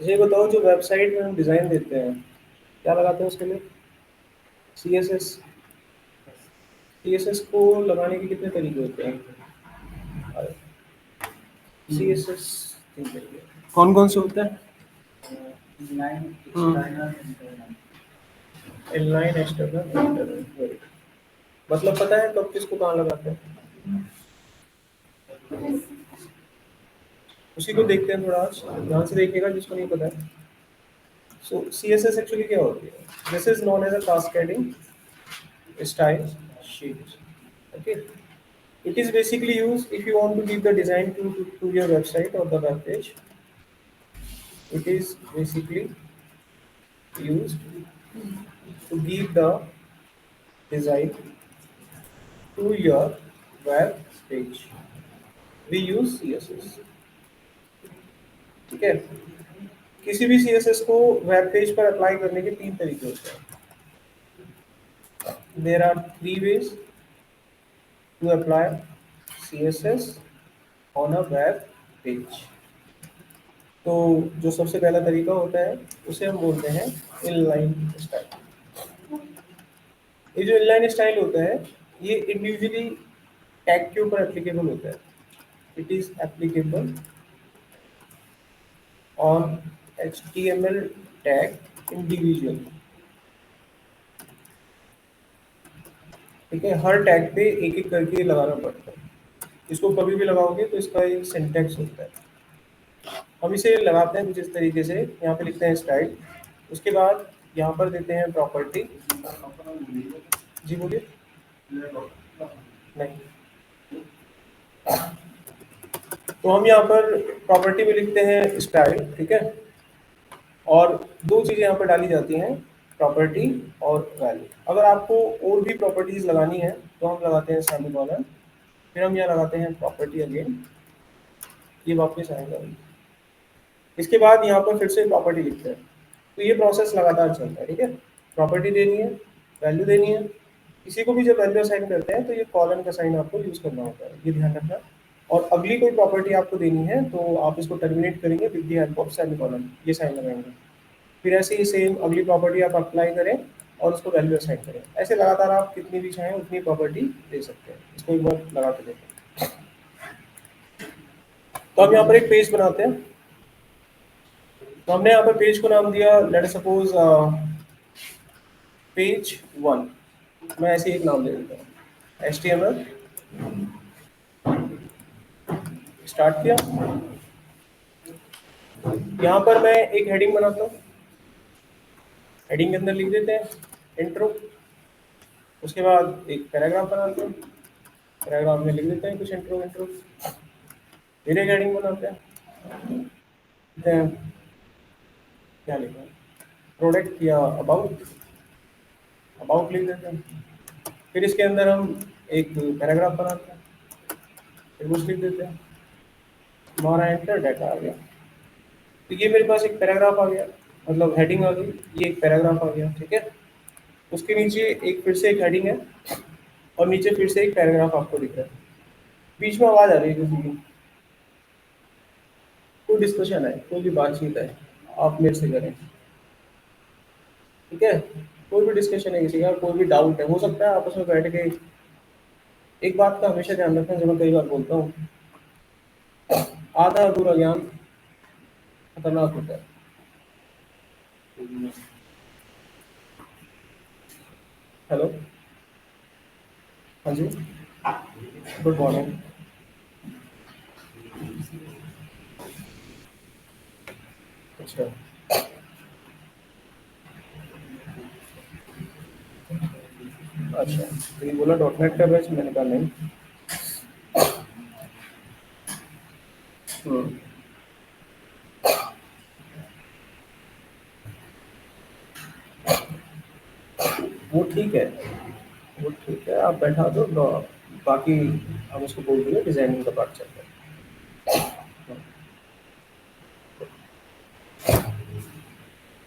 ये बताओ, जो वेबसाइट में हम डिज़ाइन देते हैं क्या लगाते हैं उसके लिए? C S S. C S S को लगाने के कितने तरीके होते हैं? सी एस एस कौन कौन से होते हैं? Inline, external, internal. मतलब पता है कब किसको कहाँ लगाते हैं? उसी को देखते हैं, थोड़ा आज ध्यान से देखिएगा जिसको नहीं पता है। So C S S actually क्या होती है? This is known as a cascading style sheet. Okay, it is basically used if you want to give the design to your website or the web page. It is basically used to give the design to your web page. We use CSS. ठीक है, किसी भी CSS को web page पर apply करने के तीन तरीके होते हैं. There are three ways to apply CSS on a web page. तो जो सबसे पहला तरीका होता है उसे हम बोलते हैं इनलाइन स्टाइल. ये जो इनलाइन स्टाइल होता है ये इंडिविजुअली टैग के ऊपर एप्लीकेबल होता है. It is applicable on HTML tag individual. ठीक है, हर टैग पे एक एक करके लगाना पड़ता है. इसको कभी भी लगाओगे तो इसका एक सिंटैक्स होता है. हम इसे लगाते हैं कुछ इस तरीके से. यहाँ पे लिखते हैं स्टाइल, उसके बाद यहाँ पर देते हैं प्रॉपर्टी. जी बोलिए. नहीं, तो हम यहाँ पर प्रॉपर्टी में लिखते हैं स्टाइल. ठीक है, और दो चीज़ें यहाँ पर डाली जाती हैं, प्रॉपर्टी और वैल्यू. अगर आपको और भी प्रॉपर्टीज लगानी है तो हम लगाते हैं सेमीकोलन, फिर हम यहाँ लगाते हैं प्रॉपर्टी अगेन, ये वापस आएगा. इसके बाद यहाँ पर फिर से प्रॉपर्टी लिखते हैं. तो ये प्रोसेस लगातार चलता है. ठीक है, प्रॉपर्टी देनी है, वैल्यू देनी है. किसी को भी जब वैल्यू असाइन करते हैं तो ये कॉलन का साइन आपको यूज करना होता है, ये ध्यान रखना. और अगली कोई प्रॉपर्टी आपको देनी है तो आप इसको टर्मिनेट करेंगे with the help of semicolon, ये साइन लगाएंगे. फिर ऐसे ही सेम अगली प्रॉपर्टी आप अप्लाई करें और उसको वैल्यू असाइन करें. ऐसे लगातार आप कितनी भी चाहें उतनी प्रॉपर्टी दे सकते हैं. इसको एक बार लगा के देखें. तो हम यहाँ पर एक पेज बनाते हैं. तो हमने यहाँ पर पेज को नाम दिया लेट सपोज पेज 1. मैं ऐसे एक नाम दे देता हूँ HTML. स्टार्ट किया. यहाँ पर मैं एक हेडिंग बनाता हूँ. हेडिंग के अंदर लिख देते हैं इंट्रो. उसके बाद एक पैराग्राफ बनाते हैं. पैराग्राफ में लिख देते हैं कुछ इंट्रो. फिर एक हेडिंग बनाते हैं. क्या लिखा है, प्रोडक्ट या अबाउट. अबाउट लिख देते हैं. फिर इसके अंदर हम एक पैराग्राफ बनाते हैं. फिर कुछ लिख देते हैं. हमारा एंटर डाटा आ गया. तो ये मेरे पास एक पैराग्राफ आ गया, मतलब हेडिंग आ गई. ये एक पैराग्राफ आ गया. ठीक है, उसके नीचे एक फिर से एक हेडिंग है और नीचे फिर से एक पैराग्राफ आपको दिख रहा है. बीच में आवाज आ रही है किसी की? कोई डिस्कशन है, कोई भी बातचीत है, आप मेरे से करें. ठीक है, कोई भी डिस्कशन है किसी का, कोई भी डाउट है, हो सकता है आपस में बैठ के. एक बात का हमेशा ध्यान रखना, जो मैं कई बार बोलता हूँ, आधा अधूरा ज्ञान खतरनाक होता है. हेलो, हाँ जी, गुड मॉर्निंग. अच्छा, अच्छा, तो ये बोला .NET का बैच, मैंने कहा नहीं. हम्म, वो ठीक है, वो ठीक है, आप बैठा दो. बाकी हम उसको बोल देंगे डिजाइनिंग का पार्ट चल रहा है.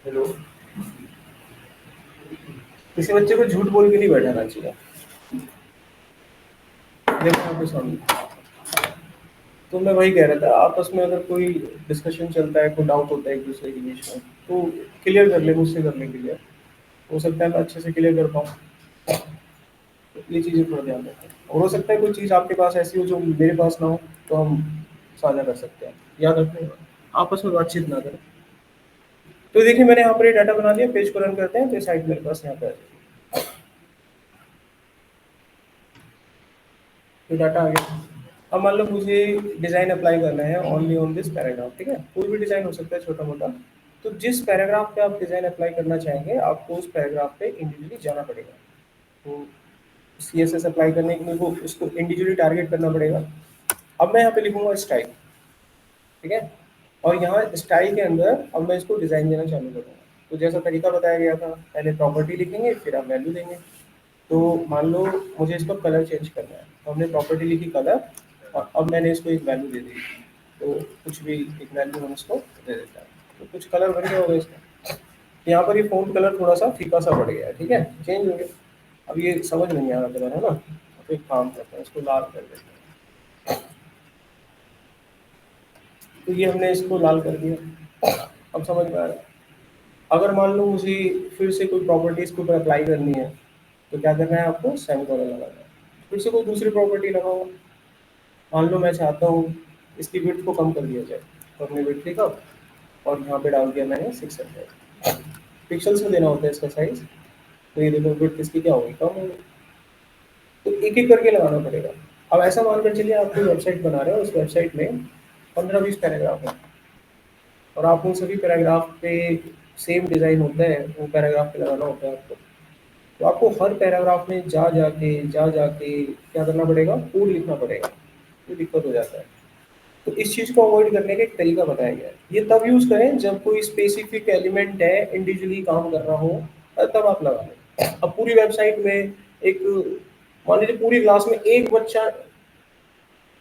हेलो, किसी बच्चे को झूठ बोल के नहीं बैठाना चाहिए. देखो यहाँ पे सामने. तो मैं वही कह रहा था, आपस में अगर कोई डिस्कशन चलता है, कोई डाउट होता है एक दूसरे के बीच में, तो क्लियर कर ले, मुझसे कर ले क्लियर। हो सकता है मैं अच्छे से क्लियर कर पाऊँ। तो ये चीज़ें थोड़ा ध्यान रखें, और हो सकता है कोई चीज़ आपके पास ऐसी हो जो मेरे पास ना हो, तो हम साझा कर सकते हैं। याद रखें, आपस में बातचीत ना करें। तो देखिए मैंने यहाँ पर ये डाटा बना लिया, पेज को रन करते हैं तो साइट मेरे पास यहाँ पे आ जाएगी। तो डाटा आ गया। अब मान लो मुझे डिज़ाइन अप्लाई करना है ओनली ऑन दिस पैराग्राफ, ठीक है, कोई भी डिज़ाइन हो सकता है छोटा मोटा। तो जिस पैराग्राफ पे आप डिज़ाइन अप्लाई करना चाहेंगे, आपको उस पैराग्राफ पे इंडिविजुअली जाना पड़ेगा। तो CSS अप्लाई करने के लिए वो उसको इंडिविजुअली टारगेट करना पड़ेगा। अब मैं यहाँ पे लिखूंगा स्टाइल, ठीक है, और यहाँ स्टाइल के अंदर अब मैं इसको डिज़ाइन देना चालू करूँगा। तो जैसा तरीका बताया गया था, पहले प्रॉपर्टी लिखेंगे, फिर आप वैल्यू देंगे। तो मान लो मुझे इसका कलर चेंज करना है, तो हमने प्रॉपर्टी लिखी कलर, और अब मैंने इसको एक वैल्यू दे दी। तो कुछ भी एक वैल्यू हम इसको दे देता है, तो कुछ कलर बन गया होगा इसका। तो यहाँ पर ये फ़ॉन्ट कलर थोड़ा सा फीका सा बढ़ गया है, ठीक है, चेंज हो गया। अब ये समझ में नहीं आ रहा कलर, है ना, तो एक काम करते हैं, इसको लाल कर देते हैं। तो ये हमने इसको लाल कर दिया। अब समझ में आ रहा है। अगर मान लो मुझे फिर से कोई प्रॉपर्टी इसके ऊपर अप्लाई करनी है, तो क्या करना है आपको, सेमीकोलन लगाना है। फिर से कोई दूसरी प्रॉपर्टी लगाओ। मान लो मैं चाहता हूँ इसकी विड्थ को कम कर दिया जाए, तो हमने विड्थ लिखा और यहाँ पे डाल दिया मैंने 600 पिक्सल्स में देना होता है इसका साइज। तो ये देखो विड्थ इसकी क्या होगी, कम होगी। तो एक एक करके लगाना पड़ेगा। अब ऐसा मानकर चलिए आप कोई वेबसाइट बना रहे हो, उस वेबसाइट में 15-20 पैराग्राफ है, और आप उन सभी पैराग्राफ पे सेम डिज़ाइन होता है, वो पैराग्राफ पे लगाना होता है आपको। तो आपको हर पैराग्राफ में जा जाके क्या करना पड़ेगा, कोड लिखना पड़ेगा। ये दिक्कत हो जाता है। तो इस चीज़ को अवॉइड करने का एक तरीका बताया गया है। ये तब यूज़ करें जब कोई स्पेसिफिक एलिमेंट है, इंडिविजुअली काम कर रहा हो, तब आप लगा लें। अब पूरी वेबसाइट में एक, मान लीजिए पूरी क्लास में एक बच्चा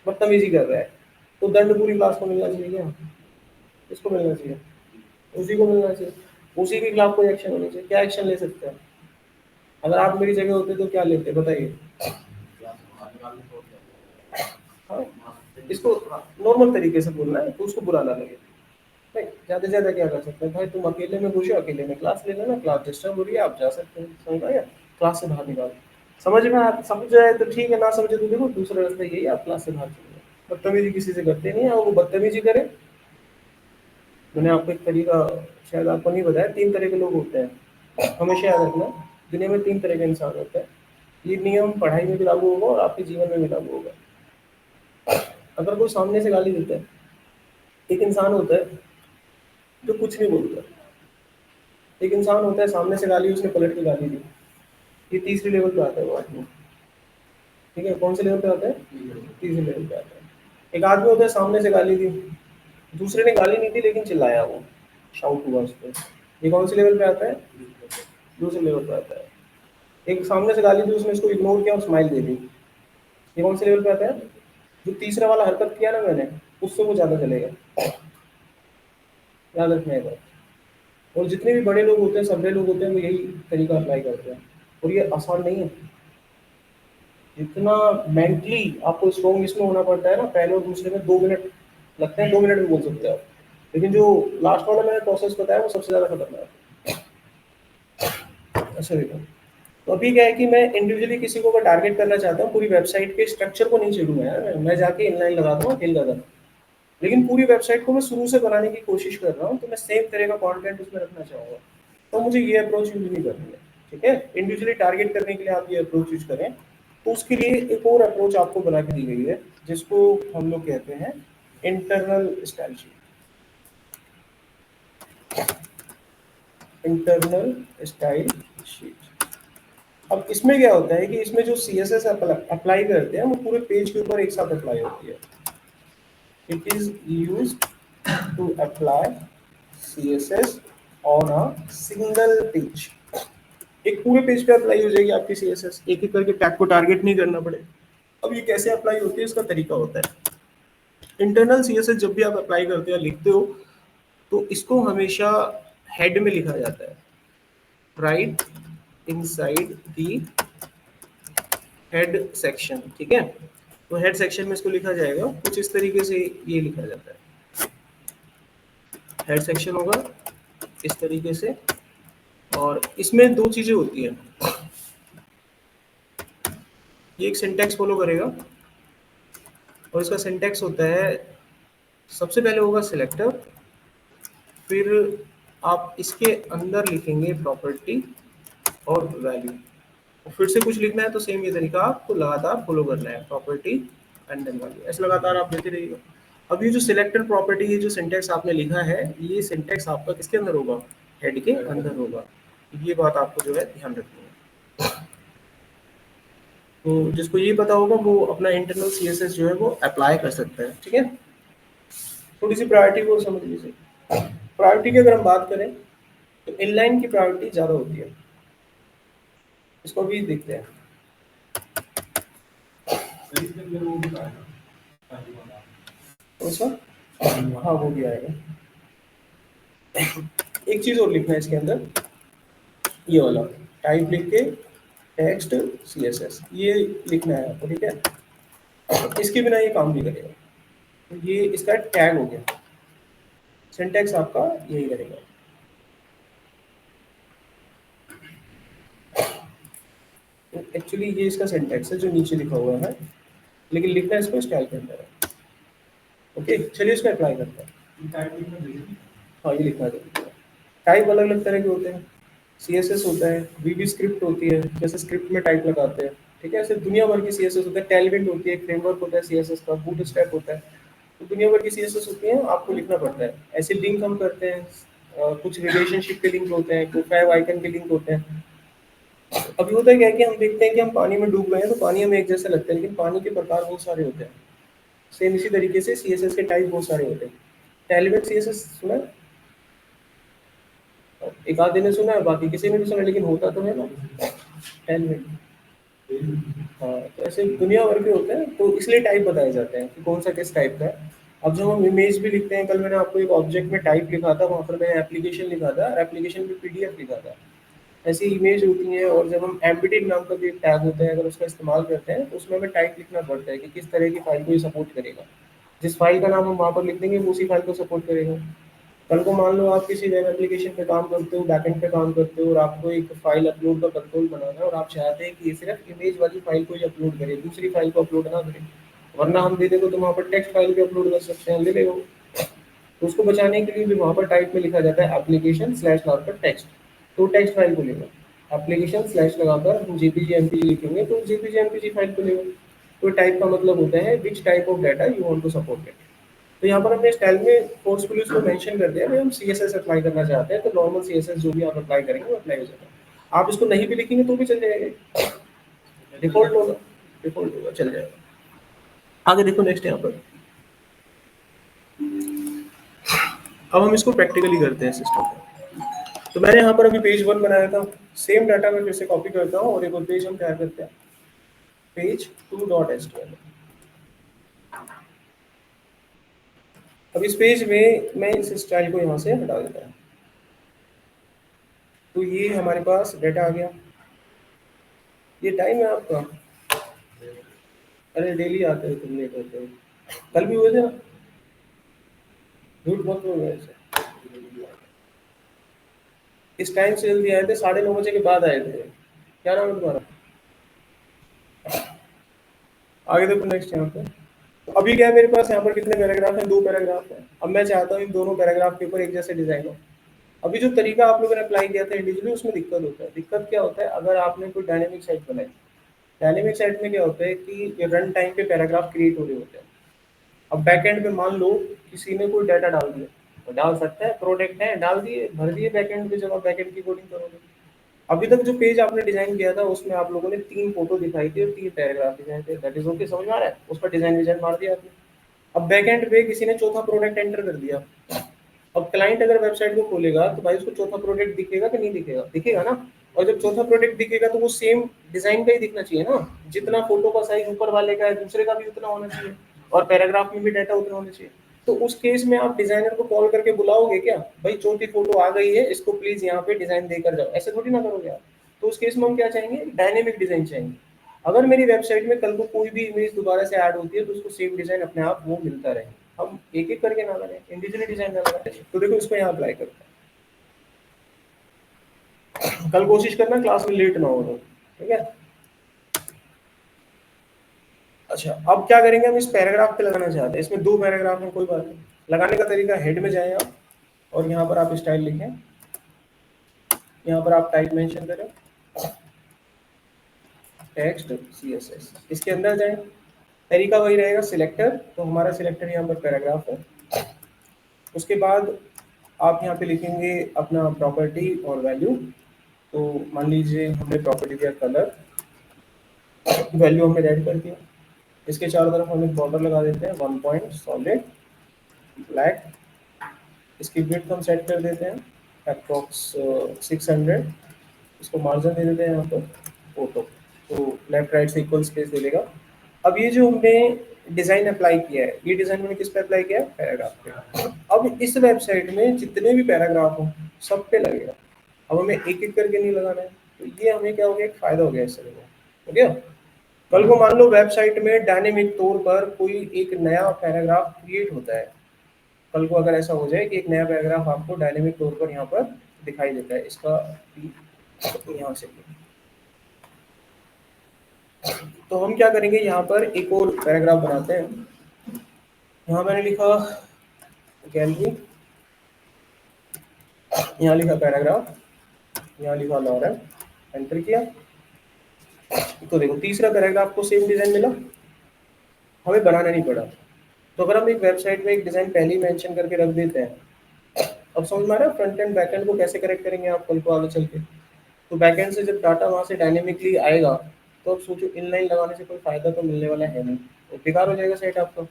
बदतमीजी कर रहा है, तो दंड पूरी क्लास को मिलना चाहिए क्या? किसको मिलना चाहिए? उसी को मिलना चाहिए। उसी के खिलाफ कोई एक्शन होना चाहिए। क्या एक्शन ले सकते हैं? अगर आप मेरी जगह होते तो क्या लेते, बताइए। हाँ, इसको नॉर्मल तरीके से बोलना है, तो उसको बुरा ना लगे। नहीं, ज़्यादा से ज़्यादा क्या कर सकते हैं भाई, तुम अकेले में घुसे, अकेले में क्लास ले लेना, क्लास डिस्टर्ब हो रही है, आप जा सकते हैं, समझ में आया? क्लास से बाहर निकाल। समझ में आ, समझ जाए तो ठीक है, ना समझे तो देखो दूसरा रास्ता यही है, आप क्लास से बाहर चले जाओ। बदतमीजी किसी से करते नहीं है, और वो बदतमीजी करे। मैंने आपको एक तरीका शायद आपको नहीं बताया, 3 तरह के लोग होते हैं, हमेशा याद रखना। दुनिया में 3 तरह के इंसान होते हैं। ये नियम पढ़ाई में भी लागू होगा और आपके जीवन में भी लागू होगा। अगर कोई सामने से गाली देता है, एक इंसान होता है जो कुछ नहीं बोलता, एक इंसान होता है सामने से गाली, उसने पलट के गाली दी, ये तीसरी लेवल पे आता है वो आदमी। ठीक है, कौन से लेवल पे आता है? तीसरे लेवल पे आता है। एक आदमी होता है सामने से गाली दी, दूसरे ने गाली नहीं दी लेकिन चिल्लाया, वो शाउट हुआ उस पर, ये कौन से लेवल पे आता है? दूसरे लेवल पे आता है। एक सामने से गाली दी, उसने इसको इग्नोर किया और स्माइल दे दी, ये कौन से लेवल पे आता है? जो तीसरा वाला हरकत किया ना मैंने, उससे वो ज़्यादा चलेगा। याद रखना है बात। और जितने भी बड़े लोग होते हैं, सभ्य लोग होते हैं, वो यही तरीका अप्लाई करते हैं। और ये आसान नहीं है। जितना मेंटली आपको स्ट्रॉन्ग इसमें होना पड़ता है ना, पहले और दूसरे में 2 मिनट लगते हैं, 2 मिनट में बोल सकते हैं आप। लेकिन जो लास्ट वाला मैंने प्रोसेस बताया, वो सबसे ज़्यादा खतरनाक है। अच्छा देखो, तो अभी क्या है कि मैं इंडिविजुअली किसी को अगर टारगेट करना चाहता हूँ, पूरी वेबसाइट के स्ट्रक्चर को नहीं छेड़ूंगा यार, मैं जाके इनलाइन लगा दूंगा खेल का। लेकिन पूरी वेबसाइट को मैं शुरू से बनाने की कोशिश कर रहा हूँ, तो मैं सेम तरह का कंटेंट उसमें रखना चाहूँगा। तो मुझे ये अप्रोच यूज नहीं करनी है। ठीक है, इंडिविजुअली टारगेट करने के लिए आप ये अप्रोच यूज करें। तो उसके लिए एक और अप्रोच आपको बना के दी गई है, जिसको हम लोग कहते हैं internal style sheet. Internal style sheet. अब इसमें क्या होता है कि इसमें जो CSS अप्लाई करते हैं, वो पूरे पेज के ऊपर एक साथ अप्लाई होती है। It is used to apply CSS on a single page। एक पूरे पेज पे अप्लाई हो जाएगी आपकी CSS, एक एक करके टैग को टारगेट नहीं करना पड़े। अब ये कैसे अप्लाई होती है, इसका तरीका होता है। इंटरनल CSS जब भी आप अप्लाई करते हो या लिखते हो, तो इसको हमेशा हेड में लिखा जाता है, right inside the head section. ठीक है, तो हेड सेक्शन में इसको लिखा जाएगा कुछ इस तरीके से, ये लिखा जाता है, हेड सेक्शन होगा इस तरीके से। और इसमें दो चीजें होती हैं, ये एक सिंटैक्स फॉलो करेगा, और इसका सिंटैक्स होता है, सबसे पहले होगा सिलेक्टर, फिर आप इसके अंदर लिखेंगे प्रॉपर्टी और वैल्यू, और फिर से कुछ लिखना है तो सेम ये तरीका आपको लगातार फॉलो करना है, प्रॉपर्टी एंड देन वैल्यू, ऐसे लगातार आप देते रहिएगा। अब ये जो सिलेक्टर प्रॉपर्टी, ये जो सिंटैक्स आपने लिखा है, ये सिंटैक्स आपका किसके अंदर होगा, हेड के अंदर होगा, ये बात आपको जो है ध्यान रखनी है। तो जिसको ये पता होगा वो अपना इंटरनल सीएसएस जो है वो अप्लाई कर सकता है, ठीक है। थोड़ी सी प्रायोरिटी को समझ लीजिए। प्रायोरिटी की अगर हम बात करें तो इनलाइन की प्रायोरिटी ज़्यादा होती है, इसको भी देखते हैं। कौन सा? हाँ वो भी आएगा। एक चीज़ और लिखना है इसके अंदर, ये वाला टाइप लिख के टेक्स्ट सीएसएस ये लिखना है आपको, ठीक है। इसके बिना ये काम नहीं करेगा, तो ये इसका टैग हो गया, सिंटैक्स आपका यही करेगा। तो एक्चुअली ये इसका सिंटैक्स है जो नीचे लिखा हुआ है, लेकिन लिखना इसको स्टाइल के अंदर है। ओके चलिए इसको अप्लाई करते हैं। हाँ ये लिखना है। टाइप अलग अलग तरह के होते हैं, सीएसएस होता है, वीबी स्क्रिप्ट होती है, जैसे स्क्रिप्ट में टाइप लगाते हैं, ठीक है। ऐसे दुनिया भर की सीएसएस होता है, टेलविंड होती है, एक फ्रेमवर्क होता है सीएसएस का, बूटस्ट्रैप होता है, तो दुनिया भर की सीएसएस होती है, आपको लिखना पड़ता है। ऐसे लिंक हम करते हैं, कुछ रिलेशनशिप के लिंक होते हैं, कुछ फाइव आइकन के लिंक होते हैं। अभी होता है क्या है कि हम देखते हैं कि हम पानी में डूब गए हैं, तो पानी हमें एक जैसा लगता है, लेकिन पानी के प्रकार बहुत सारे होते हैं। सेम इसी तरीके से सीएसएस के टाइप बहुत सारे होते हैं। टेलविंड सीएसएस सुना है? एक आधे ने सुना है, बाकी किसी ने भी सुना, लेकिन होता तो है ना 10 मिनट। हाँ तो ऐसे दुनिया भर के होते हैं, तो इसलिए टाइप बताए जाते हैं कि कौन सा किस टाइप का है। अब जब हम इमेज भी लिखते हैं, कल मैंने आपको एक ऑब्जेक्ट में टाइप लिखा था, वहाँ पर मैंने एप्लीकेशन लिखा था, और एप्लीकेशन में पीडीएफ लिखा था। ऐसी इमेज होती है, और जब हम एम्बेडेड नाम का भी एक टैग होता है, अगर उसका इस्तेमाल करते हैं तो उसमें हमें टाइप लिखना पड़ता है कि किस तरह की फाइल को ये सपोर्ट करेगा। जिस फाइल का नाम हम वहाँ पर लिख देंगे वो उसी फाइल को सपोर्ट करेगा। कल को मान लो आप किसी वेब एप्लीकेशन पे काम करते हो, बैकएंड पे काम करते हो, और आपको एक फाइल अपलोड का कंट्रोल बनाना है, और आप चाहते हैं कि ये सिर्फ इमेज वाली फाइल को ही अपलोड करे, दूसरी फाइल को अपलोड ना करे, वरना हम दे देंगे तो वहाँ पर टेक्स्ट फाइल भी अपलोड कर सकते हैं, ले लेगा वो। तो उसको बचाने के लिए भी वहाँ पर टाइप में लिखा जाता है एप्लीकेशन स्लैश लगाकर टेक्स्ट, तो टेक्स्ट फाइल को लेगा। एप्लीकेशन स्लैश लगाकर हम जेपीजी एमपीजी लिखेंगे तो जेपीजी एमपीजी फाइल को लेगा। तो टाइप का मतलब होता है which type of data you want to support it. तो यहाँ पर अपने स्टाइल में फोर्सफुली उसको मेंशन कर दिया, हम सीएसएस अप्लाई करना चाहते हैं, तो नॉर्मल सीएसएस जो भी आप अप्लाई करेंगे वो अप्लाई हो जाएगा। आप इसको नहीं भी लिखेंगे तो भी चल जाएगा, डिफॉल्ट होगा, डिफॉल्ट होगा, चल जाएगा। आगे देखो नेक्स्ट यहाँ पर, अब हम इसको प्रैक्टिकली करते हैं सिस्टम पे। तो मैंने यहाँ पर अभी पेज 1 बनाया था, सेम डाटा मैं फिर से कॉपी करता हूँ, और एक और पेज हम तैयार करते हैं, पेज 2.html। अब इस पेज में मैं इस स्टाइल को यहाँ से हटा देता हूँ, तो ये हमारे पास डाटा आ गया। ये टाइम है आपका, अरे डेली आते हो तुम, लेट होते हो, कल भी हुए थे ना, झूठ बहुत हो गया ऐसे। इस टाइम से जल्दी आए थे, 9:30 बजे के बाद आए थे। क्या नाम है तुम्हारा? आगे देखो नेक्स्ट यहाँ पे। तो अभी क्या है मेरे पास यहाँ पर कितने पैराग्राफ हैं, 2 पैराग्राफ हैं। अब मैं चाहता हूँ इन दोनों पैराग्राफ के ऊपर एक जैसे डिजाइन हो। अभी जो तरीका आप लोगों ने अप्लाई किया था इंडिविजुअली, उसमें दिक्कत होता है। दिक्कत क्या होता है, अगर आपने कोई डायनेमिक साइट बनाई, डायनेमिक साइट में क्या होता है कि रन टाइम पे पैराग्राफ क्रिएट हो रहे होते हैं। अब बैकएंड पे मान लो किसी ने कोई डाटा डाल दिया, तो डाल सकता है, प्रोडक्ट है, डाल दिए, भर दिए बैकएंड पे, जब आप बैकएंड की कोडिंग करोगे। अभी तक जो पेज आपने डिजाइन किया था उसमें आप लोगों ने 3 फोटो दिखाई थी और 3 पैराग्राफ दिखाए थे, दैट इज ओके, समझ में आ रहा है, उसका डिजाइन विजाइन मार दिया आपने। अब बैकएंड पे किसी ने चौथा प्रोडक्ट एंटर कर दिया। अब क्लाइंट अगर वेबसाइट को खोलेगा तो भाई उसको चौथा प्रोडक्ट दिखेगा कि नहीं दिखेगा? दिखेगा ना। और जब चौथा प्रोडक्ट दिखेगा तो वो सेम डिजाइन का ही दिखना चाहिए ना, जितना फोटो का साइज ऊपर वाले का है दूसरे का भी उतना होना चाहिए, और पैराग्राफ में भी डाटा उतना होना चाहिए। तो उस केस में आप डिजाइनर को कॉल करके बुलाओगे क्या, भाई चौथी फोटो आ गई है, इसको प्लीज यहाँ पे डिजाइन देकर जाओ, ऐसे थोड़ी ना करोगे आप। तो उस केस में हम क्या चाहेंगे, डायनेमिक डिजाइन चाहेंगे। अगर मेरी वेबसाइट में कल को कोई भी इमेज दोबारा से ऐड होती है तो उसको सेम डिजाइन अपने आप वो मिलता रहे, हम एक एक करके ना लगाएं, इंडिविजुअली डिजाइन ना लगाएं। तो देखो इसको यहाँ अप्लाई करते हैं, कल कोशिश करना क्लास में लेट ना हो तो, ठीक है। अच्छा, अब क्या करेंगे, हम इस पैराग्राफ पे लगाना चाहते हैं, इसमें 2 पैराग्राफ हैं, कोई बात नहीं। लगाने का तरीका, हेड में जाएं आप और यहाँ पर आप स्टाइल लिखें, यहाँ पर आप टाइप मेंशन करें, टेक्स्ट सीएसएस, इसके अंदर जाएं, तरीका वही रहेगा, सिलेक्टर, तो हमारा सिलेक्टर यहाँ पर पैराग्राफ है। उसके बाद आप यहाँ पे लिखेंगे अपना प्रॉपर्टी और वैल्यू। तो मान लीजिए हमने प्रॉपर्टी दिया कलर, वैल्यू हमने रेड कर दिया, इसके चारों तरफ हम एक बॉर्डर लगा देते हैं 1 पॉइंट सॉलिड ब्लैक, इसकी विड्थ हम सेट कर देते हैं अप्रॉक्स 600, इसको मार्जिन दे देते हैं यहाँ पर फोटो, तो लेफ्ट राइट से इक्वल स्पेस दे देगा। अब ये जो हमने डिज़ाइन अप्लाई किया है, ये डिज़ाइन मैंने किस पे अप्लाई किया है, पैराग्राफ पे। अब इस वेबसाइट में जितने भी पैराग्राफ हो सब पे लगेगा, अब हमें एक एक करके नहीं लगाना है। तो ये हमें क्या हो गया, एक फायदा हो गया इससे, हो गया। कल को मान लो वेबसाइट में डायनेमिक तौर पर कोई एक नया पैराग्राफ क्रिएट होता है, कल को अगर ऐसा हो जाए कि एक नया पैराग्राफ आपको डायनेमिक तौर पर यहाँ पर दिखाई देता है, इसका यहाँ से, तो हम क्या करेंगे, यहाँ पर एक और पैराग्राफ बनाते हैं। यहाँ मैंने लिखा गैलरी, यहाँ लिखा पैराग्राफ, यहाँ लिखा लॉरेल, एंटर किया। तो देखो तीसरा पैराग्राफ को सेम डिजाइन मिला, हमें बनाना नहीं पड़ा। तो अगर हम एक वेबसाइट में एक डिजाइन पहले ही मेंशन करके रख देते हैं, अब समझ में आ रहा है फ्रंट एंड बैक एंड को कैसे करेक्ट करेंगे आप कल को आगे चल के। तो बैक एंड से जब डाटा वहाँ से डायनेमिकली आएगा, तो अब सोचो इनलाइन लगाने से कोई फायदा तो मिलने वाला है नहीं, तो बेकार हो जाएगा सेट आपका।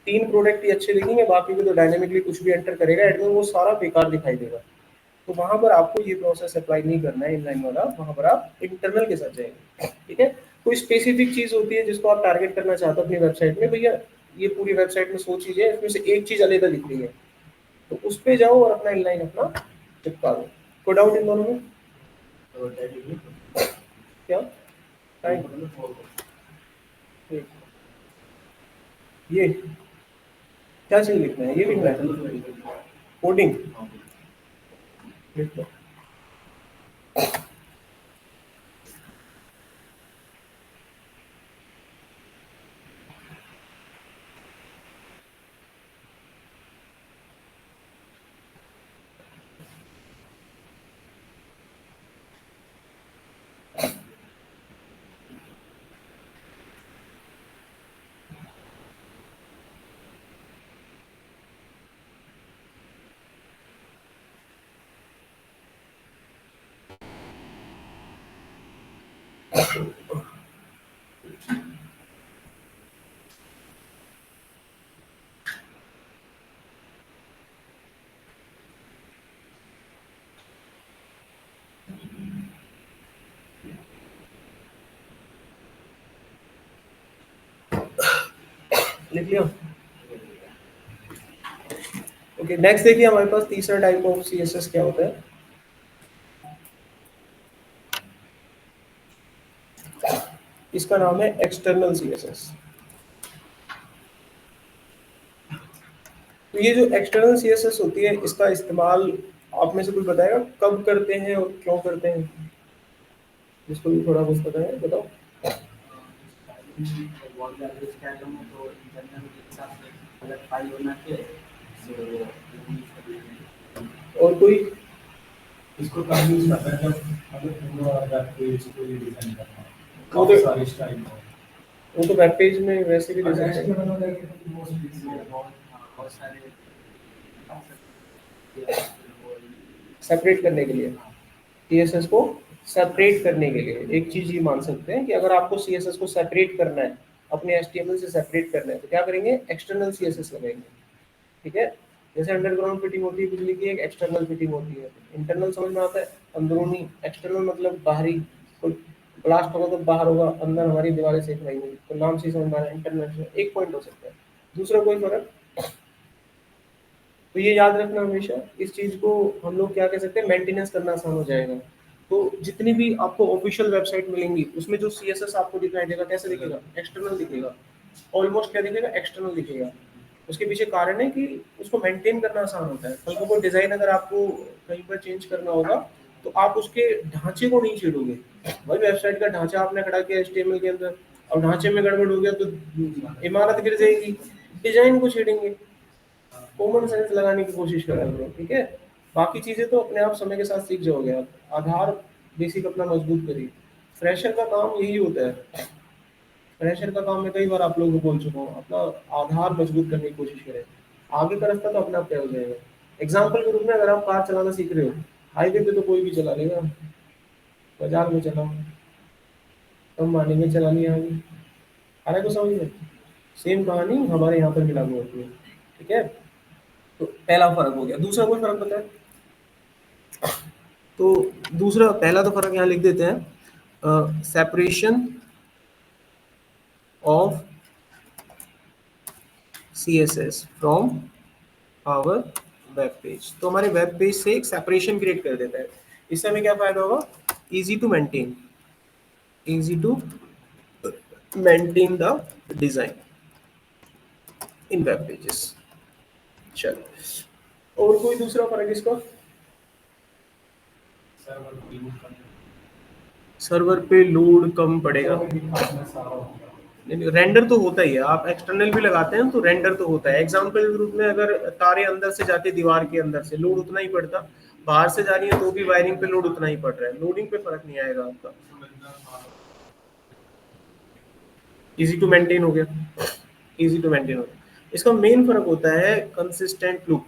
3 प्रोडक्ट ही अच्छे दिखेंगे, बाकी भी तो डायनेमिकली कुछ भी एंटर करेगा एडमिन, वो सारा बेकार दिखाई देगा। तो वहां पर आपको ये प्रोसेस अप्लाई नहीं करना है इनलाइन वाला, वहां पर आप इंटरनल के साथ जाएंगे, ठीक है। कोई स्पेसिफिक चीज होती है जिसको आप टारगेट करना चाहते हो अपनी वेबसाइट में, भैया ये पूरी वेबसाइट में 100 चीजें, इसमें से एक चीज अलग दिख रही है, तो उस पे जाओ और अपना इनलाइन अपना चिपका दो। कोई डाउट इन दोनों में क्या? ये क्या चीज लिखना है, ये लिखना है कोडिंग, लिख लो। लिख लिया। ओके, नेक्स्ट देखिए हमारे पास तीसरा टाइप ऑफ सीएसएस क्या होता है। इसका नाम है एक्सटर्नल सीएसएस। तो ये जो एक्सटर्नल सीएसएस होती है, इसका इस्तेमाल आप में से कोई बताएगा कब करते हैं और क्यों करते हैं, जिसको भी थोड़ा कुछ पता है बताओ। और कोई इसको तब यूज करता है जब हमें पूरा वेब पेज को ही डिजाइन करना है, वो काफी तो सारे स्टाइल हो। वो तो वेब पेज में वैसे भी अगर डिजाइन HTML में देखें तो मोस्ट इजी है, बहुत सारे सेपरेट करने के लिए, सीएसएस को सेपरेट करने के लिए एक चीज ये मान सकते हैं कि अगर आपको सीएसएस को सेपरेट करना है, अपने एचटीएमएल से सेपरेट करना है, तो क्या करेंगे, एक्सटर्नल सीएसएस लगाएंगे, ठीक है। जैसे अंडरग्राउंड फिटिंग होती है बिजली की, एक एक्सटर्नल फिटिंग होती है। इंटरनल समझ में आता है, अंदरूनी, एक्सटर्नल मतलब बाहरी, कोई ब्लास्ट होगा तो बाहर होगा, अंदर हमारी दीवारें सेफ रहेंगी, तो नाम से ही समझ में आ रहा है इंटरनल, एक पॉइंट हो सकता है। दूसरा कोई फर्क, तो ये याद रखना हमेशा, इस चीज को हम लोग क्या कह सकते हैं, मेंटेनेंस करना आसान हो जाएगा। तो जितनी भी आपको ऑफिशियल वेबसाइट मिलेंगी उसमें जो CSS आपको दिखाई देगा कैसे दिखेगा, एक्सटर्नल दिखेगा, ऑलमोस्ट क्या दिखेगा, एक्सटर्नल दिखेगा। उसके पीछे कारण है कि उसको मेंटेन करना आसान होता है। कल को कोई डिजाइन अगर आपको कहीं पर चेंज करना होगा तो आप उसके ढांचे को नहीं छेड़ोगे। वही वेबसाइट का ढांचा आपने खड़ा किया HTML के अंदर, और ढांचे में गड़बड़ हो गया तो इमारत गिर जाएगी, डिजाइन को छेड़ेंगे। कॉमन सेंस लगाने की कोशिश करा करो, ठीक है। बाकी चीजें तो अपने आप समय के साथ सीख जाओगे आप। आधार बेसिक अपना मजबूत करिए। फ्रेशर का काम यही होता है। फ्रेशर का काम मैं कई बार आप लोगों को बोल चुका हूँ, अपना आधार मजबूत करने की कोशिश करें। आगे का रास्ता तो अपने आप तय हो जाएगा। एग्जाम्पल के रूप में अगर आप कार चलाना सीख रहे हो, हाईवे पे तो कोई भी चला लेगा, बाजार में चलाओ, कम पानी में चलानी आएगी, आ रहा है को समझ में। सेम कहानी हमारे यहाँ पर भी लागू होती है, ठीक है। तो पहला फर्क हो गया। दूसरा कोई फर्क बताए तो, दूसरा पहला तो फर्क यहाँ लिख देते हैं, separation of CSS from our web page. तो हमारे वेब पेज से एक सेपरेशन क्रिएट कर देता है। इससे हमें क्या फायदा होगा, easy to maintain, easy to maintain the design in web pages. चलो, और कोई दूसरा फर्क इसका, सर्वर पे यूज करने सर्वर पे लोड कम पड़ेगा। भी आपने सारा होगा। नहीं, रेंडर तो होता ही है। आप एक्सटर्नल भी लगाते हैं तो रेंडर तो होता है। एग्जांपल के रूप में अगर तारे अंदर से जाके दीवार के अंदर से, लोड उतना ही पड़ता, बाहर से जा रही है तो भी वायरिंग पे लोड उतना ही पड़ रहा है, लोडिंग पे फर्क नहीं आएगा आपका। इजी टू मेंटेन हो गया, इजी टू मेंटेन हो गया। इसका मेन फर्क होता है consistent look.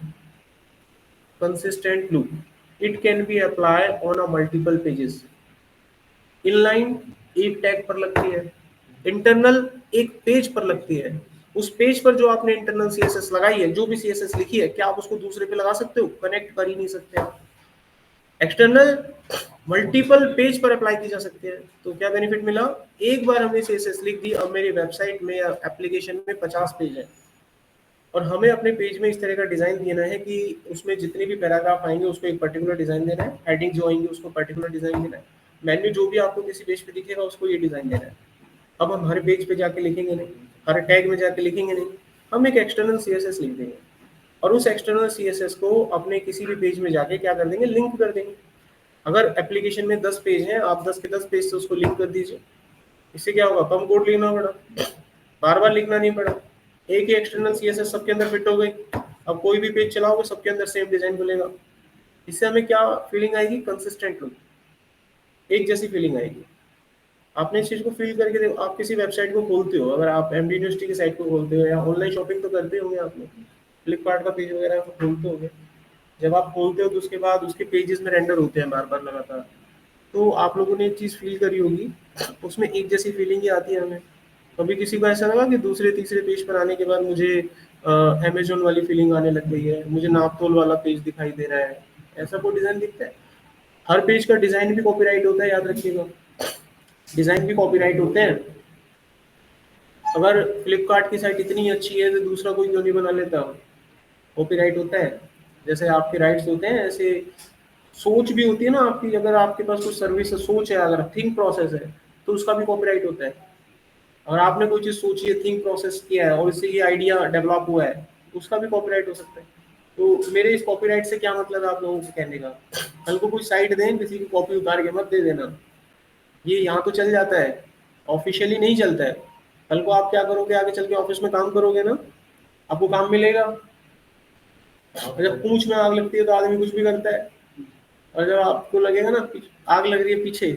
Consistent look, it can be apply on a multiple pages. Inline एक टैग पर लगती है, इंटरनल एक पेज पर लगती है। उस पेज पर जो आपने इंटरनल CSS लगाई है, जो भी CSS लिखी है, क्या आप उसको दूसरे पे लगा सकते हो? कनेक्ट कर ही नहीं सकते आप। एक्सटर्नल मल्टीपल पेज पर अप्लाई की जा सकती है। तो क्या बेनिफिट मिला, एक बार हमने CSS लिख दी, अब मेरी वेबसाइट में या एप्लीकेशन में 50 पेज है, और हमें अपने पेज में इस तरह का डिजाइन देना है कि उसमें जितने भी पैराग्राफ आएंगे उसको एक पर्टिकुलर डिजाइन देना है, हेडिंग जो आएंगे उसको पर्टिकुलर डिजाइन देना है, मेन्यू जो भी आपको किसी पेज पे दिखेगा उसको ये डिजाइन देना है। अब हम हर पेज पे जाके लिखेंगे नहीं, हर टैग में जाके लिखेंगे नहीं, हम एक एक्सटर्नल CSS लिख देंगे, और उस एक्सटर्नल CSS को अपने किसी भी पेज में जाके क्या कर देंगे, लिंक कर देंगे। अगर एप्लीकेशन में 10 पेज हैं, आप 10 के 10 पेज से उसको लिंक कर दीजिए। इससे क्या होगा, कम कोड लिखना पड़ा, बार बार लिखना नहीं पड़ा, एक ही एक्सटर्नल CSS सबके अंदर फिट हो गई। अब कोई भी पेज चलाओगे सबके अंदर सेम डिजाइन मिलेगा। इससे हमें क्या फीलिंग आएगी, कंसिस्टेंट लुक, एक जैसी फीलिंग आएगी। आपने इस चीज को फील करके देखो। आप किसी वेबसाइट को खोलते हो, अगर आप MD यूनिवर्सिटी की साइट को खोलते हो, या ऑनलाइन शॉपिंग तो करते होंगे आप लोग, फ्लिपकार्ट का पेज वगैरह खोलते होंगे। जब आप खोलते हो तो उसके बाद उसके पेजेस में रेंडर होते हैं बार बार लगातार, तो आप लोगों ने एक चीज फील करी होगी, उसमें एक जैसी फीलिंग ही आती है हमें। कभी किसी को ऐसा लगा कि दूसरे तीसरे पेज पर आने के बाद मुझे अमेजोन वाली फीलिंग आने लग गई है, मुझे नापतोल वाला पेज दिखाई दे रहा है, ऐसा कोई डिजाइन दिखता है? हर पेज का डिजाइन भी कॉपीराइट होता है, याद रखिएगा, डिजाइन भी कॉपीराइट होते हैं। अगर फ्लिपकार्ट की साइट इतनी अच्छी है तो दूसरा कोई क्यों नहीं बना लेता, कॉपीराइट होता है। जैसे आपके राइट्स होते हैं, ऐसे सोच भी होती है ना आपकी। अगर आपके पास कुछ सर्विस है, सोच है, अगर थिंक प्रोसेस है, तो उसका भी कॉपीराइट होता है। और आपने कोई चीज सोची है, थिंक प्रोसेस किया है, और इससे ये आइडिया डेवलप हुआ है, उसका भी कॉपीराइट हो सकता है। तो मेरे इस कॉपीराइट से क्या मतलब है आप लोगों को कहने का, कल को कोई साइट दें, किसी की कॉपी उतार के मत दे देना। ये यहाँ तो चल जाता है, ऑफिशियली नहीं चलता है। कल को आप क्या करोगे, आगे चल के ऑफिस में काम करोगे ना, आपको काम मिलेगा। और जब पूंछ में आग लगती है तो आदमी कुछ भी करता है। और जब आपको लगेगा ना आग लग रही है पीछे,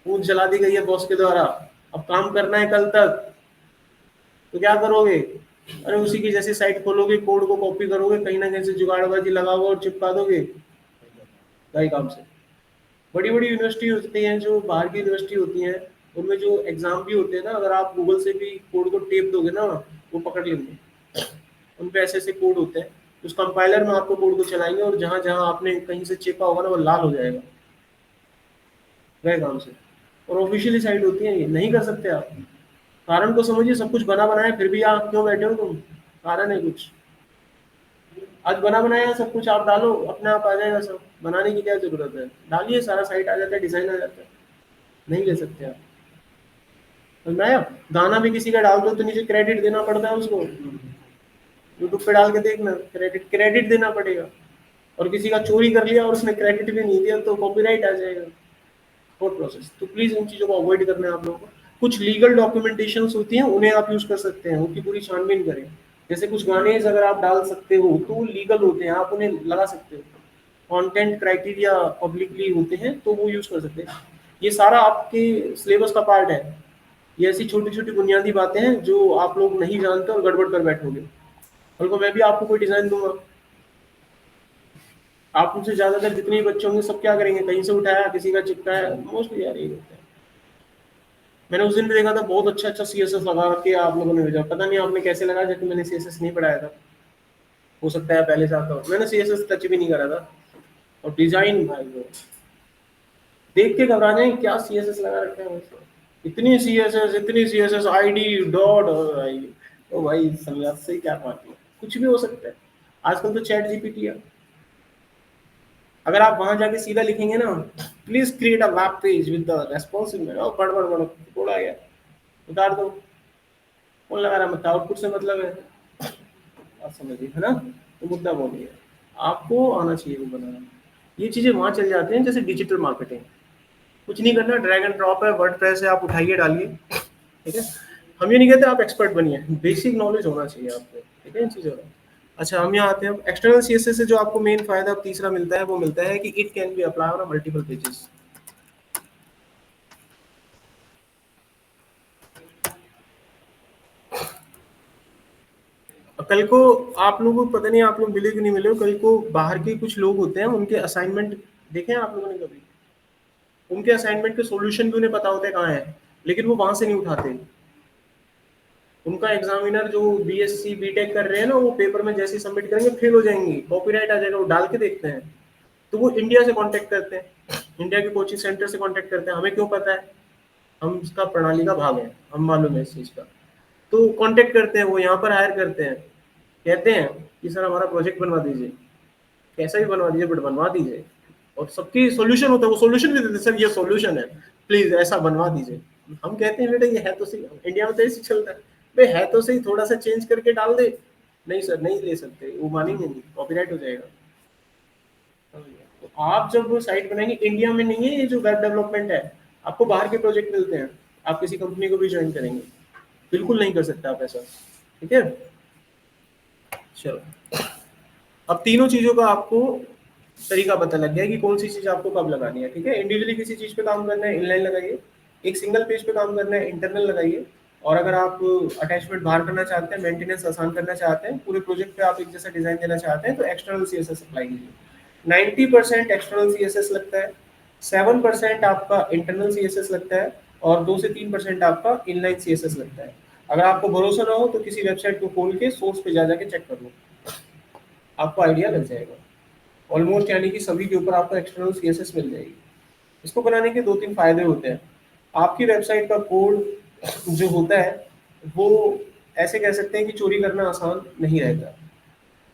पूंछ जला दी गई है बॉस के द्वारा, अब काम करना है कल तक, तो क्या करोगे? अरे उसी की जैसी साइट खोलोगे, कोड को कॉपी करोगे, कहीं ना कहीं से जुगाड़बाजी लगाओगे और चिपका दोगे, कई काम से। बड़ी बड़ी यूनिवर्सिटी होती हैं, जो बाहर की यूनिवर्सिटी होती हैं, उनमें जो एग्जाम भी होते हैं ना, अगर आप गूगल से भी कोड को टेप दोगे ना, वो पकड़ लेंगे। उन पे ऐसे ऐसे कोड होते हैं, उस कंपाइलर में आपको कोड को चलाएंगे, और जहां जहां आपने कहीं से चेपा होगा ना, वो लाल हो जाएगा, गए काम से। और ऑफिशियली साइट होती है, ये नहीं कर सकते आप। कारण को समझिए, सब कुछ बना बनाया फिर भी आप क्यों बैठे हो तुम, कारण है कुछ। आज बना बनाया सब कुछ आप डालो, अपने आप आ जाएगा सब, बनाने की क्या जरूरत है, डालिए सारा साइट आ जाता है, डिजाइन आ जाता है। नहीं ले सकते आप। तो मैं गाना भी किसी का डाल दो तो नीचे क्रेडिट देना पड़ता है उसको, यूट्यूब पे डाल के देखना, क्रेडिट क्रेडिट देना पड़ेगा। और किसी का चोरी कर लिया और उसने क्रेडिट भी नहीं दिया तो कॉपीराइट आ जाएगा। कोर्ट प्रोसेस, तो प्लीज इन चीजों को अवॉइड करना है आप लोगों को। कुछ लीगल डॉक्यूमेंटेशन होती हैं उन्हें आप यूज कर सकते हैं, उनकी पूरी छानबीन करें। जैसे कुछ गाने अगर आप डाल सकते हो तो वो लीगल होते हैं, आप उन्हें लगा सकते हो। कंटेंट क्राइटेरिया पब्लिकली होते हैं तो वो यूज कर सकते हैं। ये सारा आपके सिलेबस का पार्ट है। ये ऐसी छोटी छोटी बुनियादी बातें हैं जो आप लोग नहीं जानते और गड़बड़ कर बैठोगे। कल को मैं भी आपको कोई डिजाइन दूंगा, आप मुझसे ज्यादातर जितने भी बच्चे होंगे सब क्या करेंगे, कहीं से उठाया, किसी का चिपकाया, मोस्टली यार यही होता है। मैंने उस दिन भी देखा था बहुत अच्छा अच्छा सीएसएस लगा के आप लोगों ने भेजा, पता नहीं आपने कैसे लगा, जबकि मैंने सीएसएस नहीं पढ़ाया था। हो सकता है पहले से आता हो, मैंने सीएसएस टच भी नहीं करा था। और डिजाइन भाई वो देख के घबरा जाए, क्या सीएसएस लगा रखा है उसको, इतनी सीएसएस आईडी डॉट और भाई, ओ भाई समझ से क्या बात है, कुछ भी हो सकता है। आजकल तो चैट जीपीटी है, अगर आप वहां जाके सीधा लिखेंगे ना, please create a web page with the responsive, और पढ़ पढ़ पढ़ थोड़ा गया, उतार दो, कौन लगा रहा, मतलब आउटपुट से मतलब है, आप समझिए है ना। तो मुद्दा वो नहीं है, आपको आना चाहिए वो बनाना। ये चीजें वहां चल जाते हैं जैसे डिजिटल मार्केटिंग, कुछ नहीं करना, ड्रैग एंड ड्रॉप है, वर्डप्रेस है, आप उठाइए डालिए, ठीक है। हम ये नहीं कहते आप एक्सपर्ट बनिए, बेसिक नॉलेज होना चाहिए आपको, ठीक है इन चीजों का। अच्छा हम यहाँ आते हैं एक्सटर्नल सीएसएस से, जो आपको मेन फायदा तीसरा मिलता है वो मिलता है कि it can be apply on multiple pages. कल को आप लोगों को पता नहीं आप लोग मिले कि नहीं मिले हो, कल को बाहर के कुछ लोग होते हैं, उनके असाइनमेंट देखे हैं आप लोगों ने कभी, उनके असाइनमेंट के सॉल्यूशन भी उन्हें पता होते हैं कहाँ है, लेकिन वो वहां से नहीं उठाते। उनका एग्जामिनर जो बीएससी बीटेक कर रहे हैं ना, वो पेपर में जैसे सबमिट करेंगे फेल हो जाएंगे, कॉपीराइट आ जाएगा, वो डाल के देखते हैं। तो वो इंडिया से कांटेक्ट करते हैं, इंडिया के कोचिंग सेंटर से कांटेक्ट करते हैं, हमें क्यों पता है, हम इसका प्रणाली का भाग है, हम मालूम है इस चीज का। तो कांटेक्ट करते हैं, वो यहाँ पर हायर करते हैं, कहते हैं कि सर हमारा प्रोजेक्ट बनवा दीजिए, कैसा भी बनवा दीजिए बट बनवा दीजिए। और सबकी सोल्यूशन होता है, वो सोल्यूशन भी देते हैं, सर ये सोल्यूशन है, प्लीज ऐसा बनवा दीजिए। हम कहते हैं बेटा ये है तो सही, इंडिया में तो ऐसे चलता है, भाई है तो सही, थोड़ा सा चेंज करके डाल दे। नहीं सर नहीं ले सकते, वो मानेंगे नहीं, कॉपीराइट हो जाएगा। तो आप जब वो साइट बनाएंगे, इंडिया में नहीं है ये जो वेब डेवलपमेंट है, आपको बाहर के प्रोजेक्ट मिलते हैं, आप किसी कंपनी को भी ज्वाइन करेंगे, बिल्कुल नहीं कर सकते आप ऐसा, ठीक है। चलो अब तीनों चीजों का आपको तरीका पता लग गया कि कौन सी चीज आपको कब लगानी है, ठीक है। इंडिविजुअली किसी चीज पे काम करना है, इनलाइन लगाइए। एक सिंगल पेज पे काम करना है, इंटरनल लगाइए। और अगर आप अटैचमेंट बाहर करना चाहते हैं, मेंटेनेंस आसान करना चाहते हैं, पूरे प्रोजेक्ट पे आप एक जैसा डिजाइन देना चाहते हैं, तो एक्सटर्नल सीएसएस अप्लाई कीजिए। 90% एक्सटर्नल सीएसएस लगता है, 7% आपका इंटरनल सीएसएस लगता है, और 2 से 3% आपका इनलाइन सीएसएस लगता है। अगर आपको भरोसा ना हो तो किसी वेबसाइट को खोल के सोर्स पे जा जाके चेक कर लो, आपको आइडिया लग जाएगा। ऑलमोस्ट यानी कि सभी के ऊपर आपको एक्सटर्नल सीएसएस मिल जाएगी। इसको बनाने के 2-3 फायदे होते हैं। आपकी वेबसाइट का कोड जो होता है वो ऐसे कह सकते हैं कि चोरी करना आसान नहीं रहता।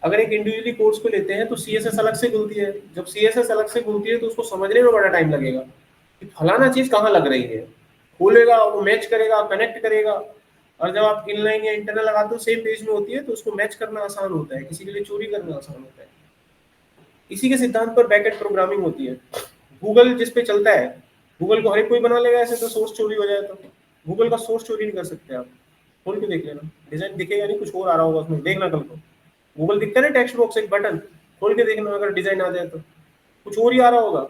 अगर एक इंडिविजुअली कोर्स को लेते हैं तो सीएसएस अलग से खुलती है, जब सीएसएस अलग से खुलती है तो उसको समझने में बड़ा टाइम लगेगा कि फलाना चीज कहाँ लग रही है, खोलेगा वो मैच करेगा, कनेक्ट करेगा। और जब आप इनलाइन या इंटरनल लगाते हो सेम पेज में होती है तो उसको मैच करना आसान होता है, किसी के लिए चोरी करना आसान होता है। इसी के सिद्धांत पर बैकएंड प्रोग्रामिंग होती है। गूगल जिस पे चलता है, गूगल को हर एक कोई बना लेगा ऐसे, तो सोर्स चोरी हो जाए तो गूगल का सोर्स चोरी नहीं कर सकते आप। खोल के देख लेना, डिजाइन दिखेगा नहीं, कुछ और आ रहा होगा उसमें, देखना कल को गूगल दिखता है ना टेक्स्ट बॉक्स एक बटन, खोल के देखना, अगर डिजाइन आ जाए तो कुछ और ही आ रहा होगा।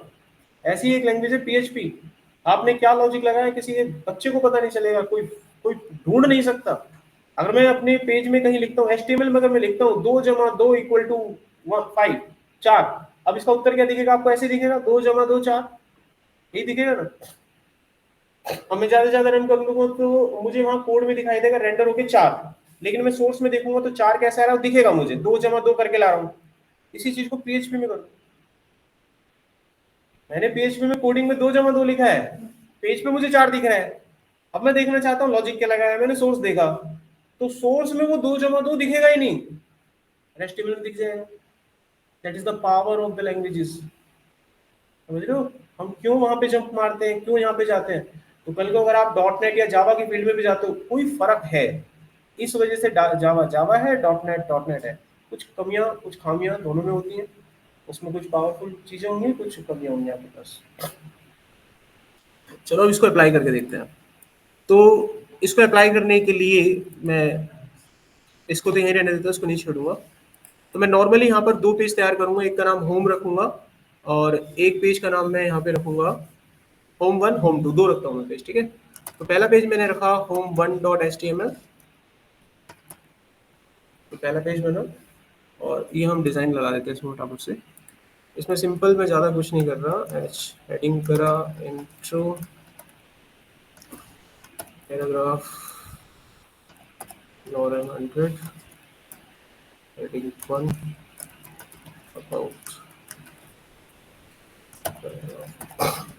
ऐसी एक लैंग्वेज है पीएचपी, आपने क्या लॉजिक लगाया किसी के बच्चे को पता नहीं चलेगा, कोई कोई ढूंढ नहीं सकता। अगर मैं अपने पेज में कहीं लिखता हूँ एचटीएमएल में, अगर मैं लिखता हूँ 2 + 2 = 5 4, अब इसका उत्तर क्या दिखेगा आपको, ऐसे दिखेगा 2 + 2 4, यही दिखेगा ना। अब मैं ज्यादा से ज्यादा रन कर लूंगा तो मुझे वहां कोड में दिखाई देगा रेंडर होके 4, लेकिन मैं सोर्स में देखूंगा तो 4 कैसा आ रहा है दिखेगा मुझे, 2 + 2 करके ला रहा हूँ। इसी चीज को पीएचपी में करो, मैंने पीएचपी में कोडिंग में 2 + 2 लिखा है, पेज पे मुझे 4 दिख रहा है। अब मैं देखना चाहता हूँ लॉजिक क्या लगाया, मैंने सोर्स देखा तो सोर्स में वो 2 + 2 दिखेगा ही नहीं, एचटीएमएल में दिख जाएगा। That is the power of the languages. समझ रहे हो हम क्यों वहां पे जंप मारते हैं, क्यों यहाँ पे जाते हैं। तो कल को अगर आप डॉट नेट या जावा की फील्ड में भी जाते हो कोई फर्क है, इस वजह से जावा जावा है, डॉट नेट है। कुछ कमियां कुछ खामियां दोनों में होती हैं, उसमें कुछ पावरफुल चीजें होंगी, कुछ कमियां होंगी आपके पास। चलो अब इसको अप्लाई करके देखते हैं। तो इसको अप्लाई करने के लिए मैं इसको तो यहीं रहने देता हूँ, इसको नहीं छोड़ूंगा। तो मैं नॉर्मली यहाँ पर दो पेज तैयार करूंगा, एक का नाम होम रखूंगा और एक पेज का नाम मैं यहाँ पे रखूंगा होम वन होम टू, दो रखता हूँ मैं पेज, ठीक है। तो पहला पेज मैंने रखा home one dot H T M L, तो पहला पेज बना और ये हम डिज़ाइन लगा देते हैं इसमें फटाफट से। इसमें सिंपल मैं ज़्यादा कुछ नहीं कर रहा, एच हेडिंग करा, intro, paragraph, lorem 100, heading 1, about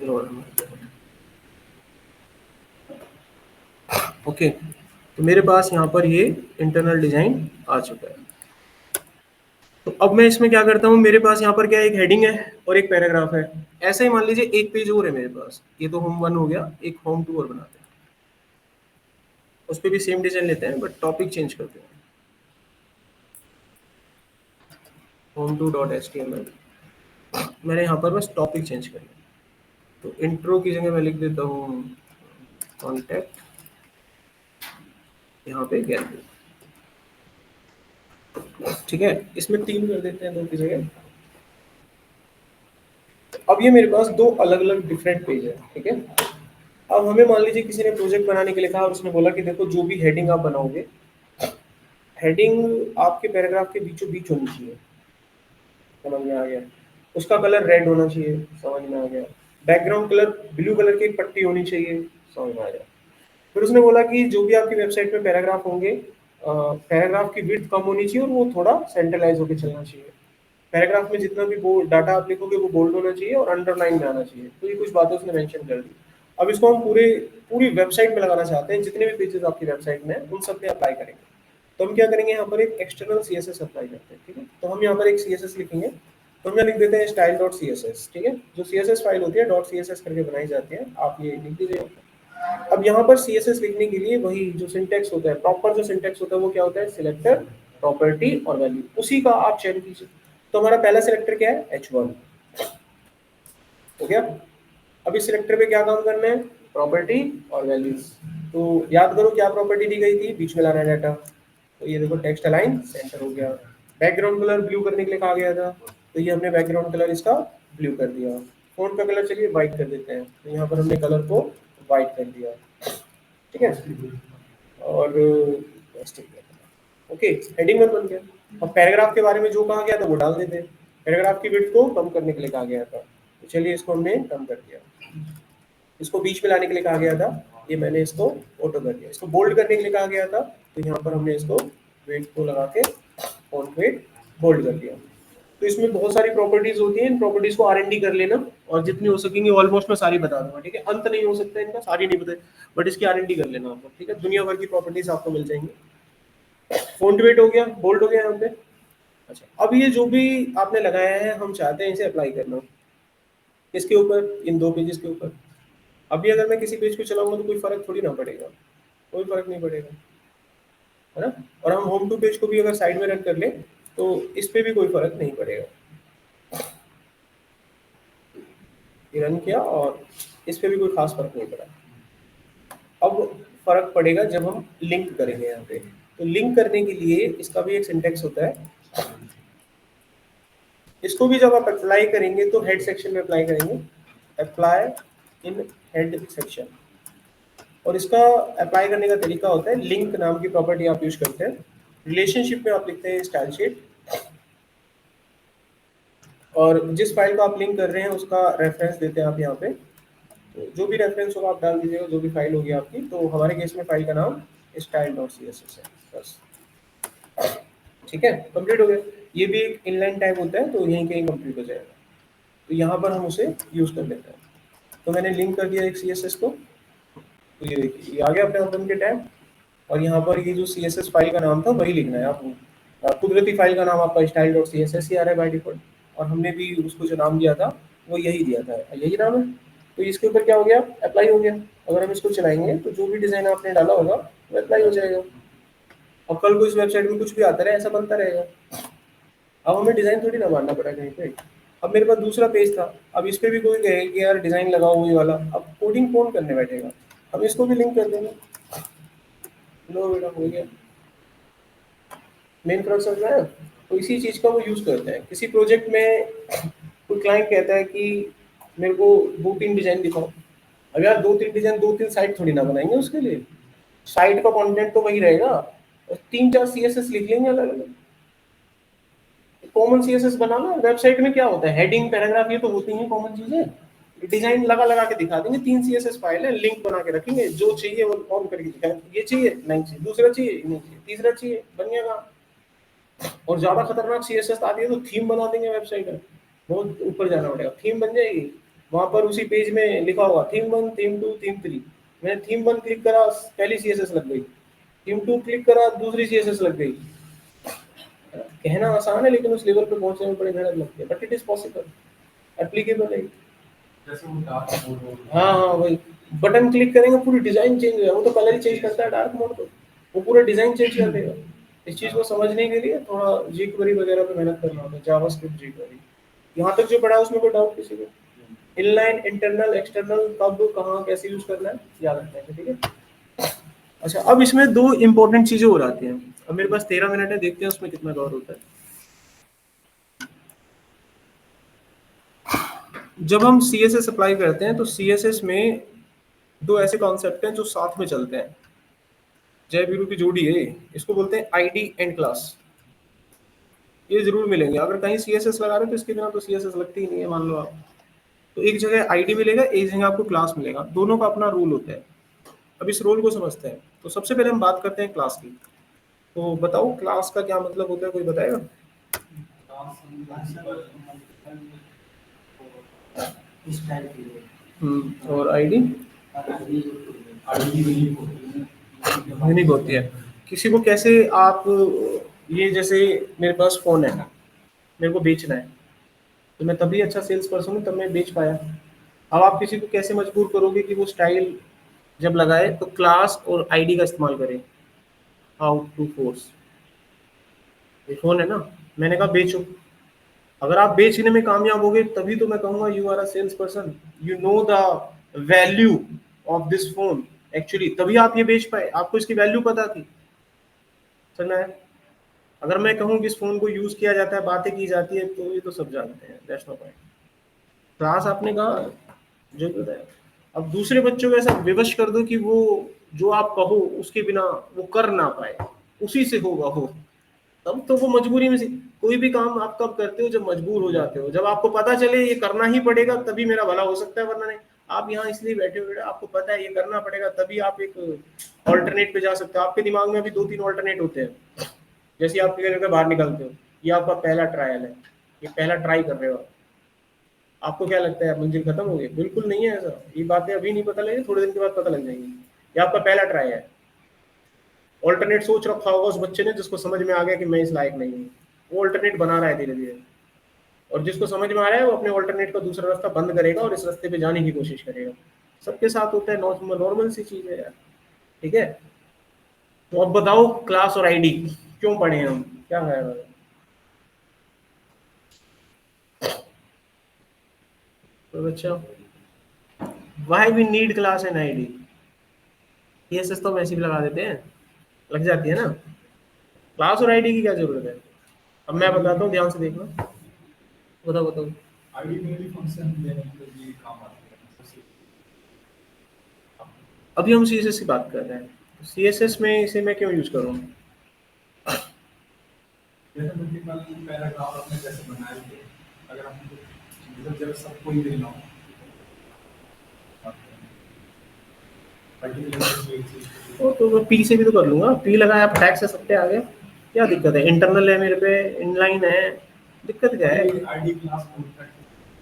lorem 100। Okay, तो मेरे पास यहाँ पर ये इंटरनल डिज़ाइन आ चुका है। तो अब मैं इसमें क्या करता हूँ, मेरे पास यहाँ पर क्या एक हेडिंग है और एक पैराग्राफ है। ऐसे ही मान लीजिए एक पेज और है मेरे पास, ये तो होम वन हो गया, एक होम टू और बनाते हैं। उस पर भी सेम डिजाइन लेते हैं बट टॉपिक चेंज करते हैं। Home two dot H T M L, मैंने यहाँ पर बस टॉपिक चेंज कर लिया। तो इंट्रो की जगह मैं लिख देता हूँ कॉन्टैक्ट, यहाँ पे गैलरी, ठीक है। इसमें 3 कर देते हैं, 2 की जगह। अब ये मेरे पास 2 अलग अलग डिफरेंट पेज है, ठीक है। अब हमें मान लीजिए किसी ने प्रोजेक्ट बनाने के लिए कहा और उसने बोला कि देखो जो भी हेडिंग आप बनाओगे, हेडिंग आपके पैराग्राफ के बीचों बीच होनी चाहिए। समझ में आ गया। उसका कलर रेड होना चाहिए, समझ में आ गया। बैकग्राउंड कलर ब्लू कलर की एक पट्टी होनी चाहिए, समझ में आ गया। फिर उसने बोला कि जो भी आपकी वेबसाइट में पैराग्राफ होंगे, पैराग्राफ की विड्थ कम होनी चाहिए और वो थोड़ा सेंट्रलाइज होकर चलना चाहिए। पैराग्राफ में जितना भी वो डाटा आप लिखोगे वो बोल्ड होना चाहिए और अंडरलाइन में आना चाहिए। तो ये कुछ बातें उसने मेंशन कर दी। अब इसको हम पूरी वेबसाइट में लगाना चाहते हैं, जितने भी पेजेस आपकी वेबसाइट में उन सब पे अप्लाई करेंगे। तो हम क्या करेंगे, यहाँ पर एक एक्सटर्नल CSS अप्लाई करते हैं, ठीक है। तो हम यहाँ पर एक CSS लिखेंगे, तो हम यहाँ लिख देते हैं स्टाइल डॉट CSS, ठीक है। जो CSS फाइल होती है डॉट CSS करके बनाई जाती है, आप ये लिख दीजिए। अब यहाँ पर CSS लिखने के लिए वही जो सिंटेक्स होता है, प्रॉपर जो सिंटेक्स होता है वो क्या होता है, सिलेक्टर, प्रॉपर्टी और वैल्यू, उसी का आप चयन कीजिए। तो हमारा पहला सिलेक्टर क्या है, H1 हो गया। अब इस सिलेक्टर पे क्या काम करना है, प्रॉपर्टी और वैल्यूज। तो याद करो क्या प्रॉपर्टी दी गई थी, बीच में लाना है डाटा। तो ये देखो टेक्स्ट अलाइन सेंटर हो गया। बैकग्राउंड कलर ब्लू करने के लिए कहा गया था, तो ये हमने बैकग्राउंड कलर इसका ब्लू कर दिया। फोन का कलर चलिए व्हाइट कर देते हैं, तो यहाँ पर हमने कलर को व्हाइट कर दिया, ठीक है। और ओके, हेडिंग वन बन गया। अब पैराग्राफ के बारे में जो कहा गया था वो डाल देते हैं। पैराग्राफ की विड्थ को कम करने के लिए कहा गया था, तो चलिए इसको हमने कम कर दिया। इसको बीच में लाने के लिए कहा गया था, ये मैंने इसको ऑटो कर दिया। इसको बोल्ड करने के लिए कहा गया था, तो यहाँ पर हमने इसको वेट को लगा के फॉन्ट वेट बोल्ड कर दिया। तो इसमें बहुत सारी प्रॉपर्टीज होती हैं, इन प्रॉपर्टीज को R&D कर लेना, और जितनी हो सकेंगी ऑलमोस्ट मैं सारी बता दूंगा, ठीक है। अंत नहीं हो सकता इनका, सारी नहीं बताए, बट इसकी R&D कर लेना आपको, ठीक है। दुनिया भर की प्रॉपर्टीज आपको मिल जाएंगी। फॉन्ट वेट हो गया, बोल्ड हो गया यहाँ पे। अच्छा, अब ये जो भी आपने लगाया है हम चाहते हैं इसे अप्लाई करना, इसके ऊपर, इन 2 पेजेस के ऊपर। अभी अगर मैं किसी पेज पे चलाऊंगा तो कोई फर्क थोड़ी ना पड़ेगा, कोई फर्क नहीं पड़ेगा, है ना। और हम होम टू पेज को भी अगर साइड में रन कर ले तो इस पे भी कोई फर्क नहीं पड़ेगा। ये रन किया और इस पे भी कोई खास फर्क नहीं पड़ा। अब फर्क पड़ेगा जब हम लिंक करेंगे यहाँ पे। तो लिंक करने के लिए इसका भी एक सिंटेक्स होता है। इसको भी जब आप अप्लाई करेंगे तो हेड सेक्शन में अप्लाई करेंगे, अप्लाई इन हेड सेक्शन। और इसका अप्लाई करने का तरीका होता है, लिंक नाम की प्रॉपर्टी आप यूज करते हैं। रिलेशनशिप में आप लिखते हैं स्टाइल शीट, और जिस फाइल को आप लिंक कर रहे हैं उसका रेफरेंस देते हैं आप यहाँ पे। तो जो भी रेफरेंस होगा आप डाल दीजिएगा, जो भी फाइल होगी आपकी। तो हमारे केस में फाइल का नाम style.css है, बस, ठीक है। कंप्लीट हो गया। ये भी एक इनलाइन टाइप होता है, तो यहीं कहीं कंप्लीट हो जाएगा। तो यहाँ पर हम उसे यूज कर लेते हैं। तो मैंने लिंक कर दिया एक CSS को, तो ये देखिए ये आ गया अपने ओपन के टैब। और यहाँ पर ये जो CSS फाइल का नाम था वही लिखना है आपको। कुदरती फाइल का नाम आपका style.css ही आ रहा है बाय डिफॉल्ट। और हमने भी उसको जो नाम दिया था वो यही दिया था, यही नाम है। तो इसके ऊपर क्या हो गया, अप्लाई हो गया। अगर हम इसको चलाएंगे तो जो भी डिज़ाइन आपने डाला होगा वो अप्लाई हो जाएगा। और कल को इस वेबसाइट में कुछ भी आता रहे, ऐसा बनता रहेगा। अब हमें डिज़ाइन थोड़ी ना मारना पड़ा कहीं पे। अब मेरे पास दूसरा पेज था, अब इस पे भी कोई कहे कि यार डिज़ाइन लगाओ वही वाला, अब कोडिंग कौन करने बैठेगा। हम इसको भी लिंक कर देंगे। लो बेटा हो गया, मेन फर्क समझ में आया। तो इसी चीज़ का वो यूज़ करते हैं। किसी प्रोजेक्ट में कोई क्लाइंट कहता है कि मेरे को 2-3 डिज़ाइन दिखाओ। अब यार 2-3 डिज़ाइन 2-3 साइट थोड़ी ना बनाएंगे उसके लिए। साइट का कंटेंट तो वही रहेगा और 3-4 सीएसएस लिख लेंगे अलग अलग। कॉमन सीएसएस बना लो। वेबसाइट में क्या होता है, हेडिंग पैराग्राफ ये तो होती हैं कॉमन चीजें। डिजाइन लगा लगा के दिखा देंगे, 3 सीएसएस फाइल है, लिंक बना के रखेंगे, जो चाहिए वो ऑन करके दिखाएंगे, ये चाहिए नहीं चाहिए, दूसरा चाहिए नहीं चाहिए, तीसरा चाहिए, बन गया काम। और ज्यादा खतरनाक सीएसएस आती है तो थीम बना देंगे वेबसाइट में। बहुत ऊपर जाना पड़ेगा, थीम बन जाएगी। वहां पर उसी पेज में लिखा होगा थीम 1, थीम 2, थीम 3। मैंने थीम 1 क्लिक करा, पहली सीएसएस लग गई। थीम 2 क्लिक करा, दूसरी सीएसएस लग गई। कहना आसान है लेकिन उस लेवल पे पहुंचने में बड़ी मेहनत लगती है, but it is possible, applicable है। जैसे वो डार्क मोड हो हाँ हाँ वही, बटन क्लिक करेंगे पूरी डिजाइन चेंज हो जाएगा। वो तो कलर ही चेंज करता है डार्क मोड, तो वो पूरा डिजाइन चेंज कर देगा। इस चीज को समझने के लिए थोड़ा jQuery वगैरह पे मेहनत करना होता है, जावास्क्रिप्ट jQuery। यहाँ तक जो पढ़ा है उसमें कोई डाउट किसी को? इनलाइन, इंटरनल, एक्सटर्नल, कब कहाँ कैसे यूज करना है याद रखना है, ठीक है। अच्छा, अब इसमें 2 इंपॉर्टेंट चीजें हो जाती हैं। अब मेरे पास 13 मिनट है, देखते हैं उसमें कितना कवर होता है। जब हम CSS अप्लाई करते हैं तो CSS में 2 ऐसे कॉन्सेप्ट हैं जो साथ में चलते हैं। जय वीरू की जोड़ी है, इसको बोलते हैं आईडी एंड क्लास। ये जरूर मिलेंगे, अगर कहीं CSS लगा रहे हो तो इसके बिना तो CSS लगती ही नहीं है, मान लो आप। तो एक जगह आईडी मिलेगा, एक जगह आपको क्लास मिलेगा, दोनों का अपना रूल होता है। अब इस रोल को समझते हैं। तो सबसे पहले हम बात करते हैं क्लास की। तो बताओ क्लास का क्या मतलब होता है, कोई बताएगा? और आईडी यूनिक होती है। किसी को कैसे आप, ये जैसे मेरे पास फोन है, मेरे को बेचना है, तो मैं तभी अच्छा सेल्स पर्सन हूँ, तब मैं बेच पाया। अब आप किसी को कैसे मजबूर करोगे कि वो स्टाइल जब लगाए तो क्लास और आईडी का इस्तेमाल करे? How to force? ये फोन है ना, मैंने कहा बेचो। अगर आप बेचने में कामयाब होगे तभी तो मैं कहूंगा you are a sales person, you know the value of this phone. Actually तभी आप ये बेच पाए, आपको इसकी वैल्यू पता थी। समझ में? अगर मैं कहूँ कि इस फोन को यूज किया जाता है, बातें की जाती है, तो ये तो सब जानते हैं, दैट्स नो पॉइंट। क्लास आपने कहा जो है। अब दूसरे बच्चों को ऐसा विवश कर दो कि वो जो आप कहो उसके बिना वो कर ना पाए, उसी से होगा हो, तब तो वो मजबूरी में से। कोई भी काम आप कब करते हो? जब मजबूर हो जाते हो, जब आपको पता चले ये करना ही पड़ेगा तभी मेरा भला हो सकता है, वरना नहीं। आप यहाँ इसलिए बैठे हो, आपको पता है ये करना पड़ेगा, तभी आप एक ऑल्टरनेट पे जा सकते हो। आपके दिमाग में भी 2-3 ऑल्टरनेट होते हैं। जैसे आप घर के बाहर निकलते हो, ये आपका पहला ट्रायल है, ये पहला ट्राई कर रहे हो आप। आपको क्या लगता है मंजिल खत्म हो गई? बिल्कुल नहीं है ऐसा। ये बातें अभी नहीं पता लगी, थोड़े दिन के बाद पता लग जाएंगी। ये आपका पहला ट्राई है। ऑल्टरनेट सोच रखा होगा उस बच्चे ने जिसको समझ में आ गया कि मैं इस लायक नहीं हूँ, वो ऑल्टरनेट बना रहा है धीरे धीरे। और जिसको समझ में आ रहा है वो अपने ऑल्टरनेट का दूसरा रास्ता बंद करेगा और इस रास्ते पे जाने की कोशिश करेगा। सबके साथ होता है, नॉर्मल सी चीज है यार, ठीक है। तो अब बताओ क्लास और आईडी क्यों पढ़े हम, क्या है? तो बच्चा, why we need class and ID? ये तो हम ऐसे भी लगा देते हैं, लग जाती है ना। क्लास और आईडी की क्या जरूरत है? अब मैं बताता हूँ, ध्यान से देखना। बताओ बताओ। आईडी में भी फंक्शन देने के लिए काम आती है। अभी हम CSS की बात कर रहे हैं, CSS में इसे मैं क्यों यूज करूँ? जैसे मल्टीपल पैराग्राफ आपने जैसे बनाए थे, अगर हम मतलब जब सबको ही देना हो तो मैं P से भी तो कर लूंगा। P लगाया, आप टैग से सकते आगे, क्या दिक्कत है? इंटरनल है मेरे पे, इनलाइन है, दिक्कत क्या है? आईडी क्लास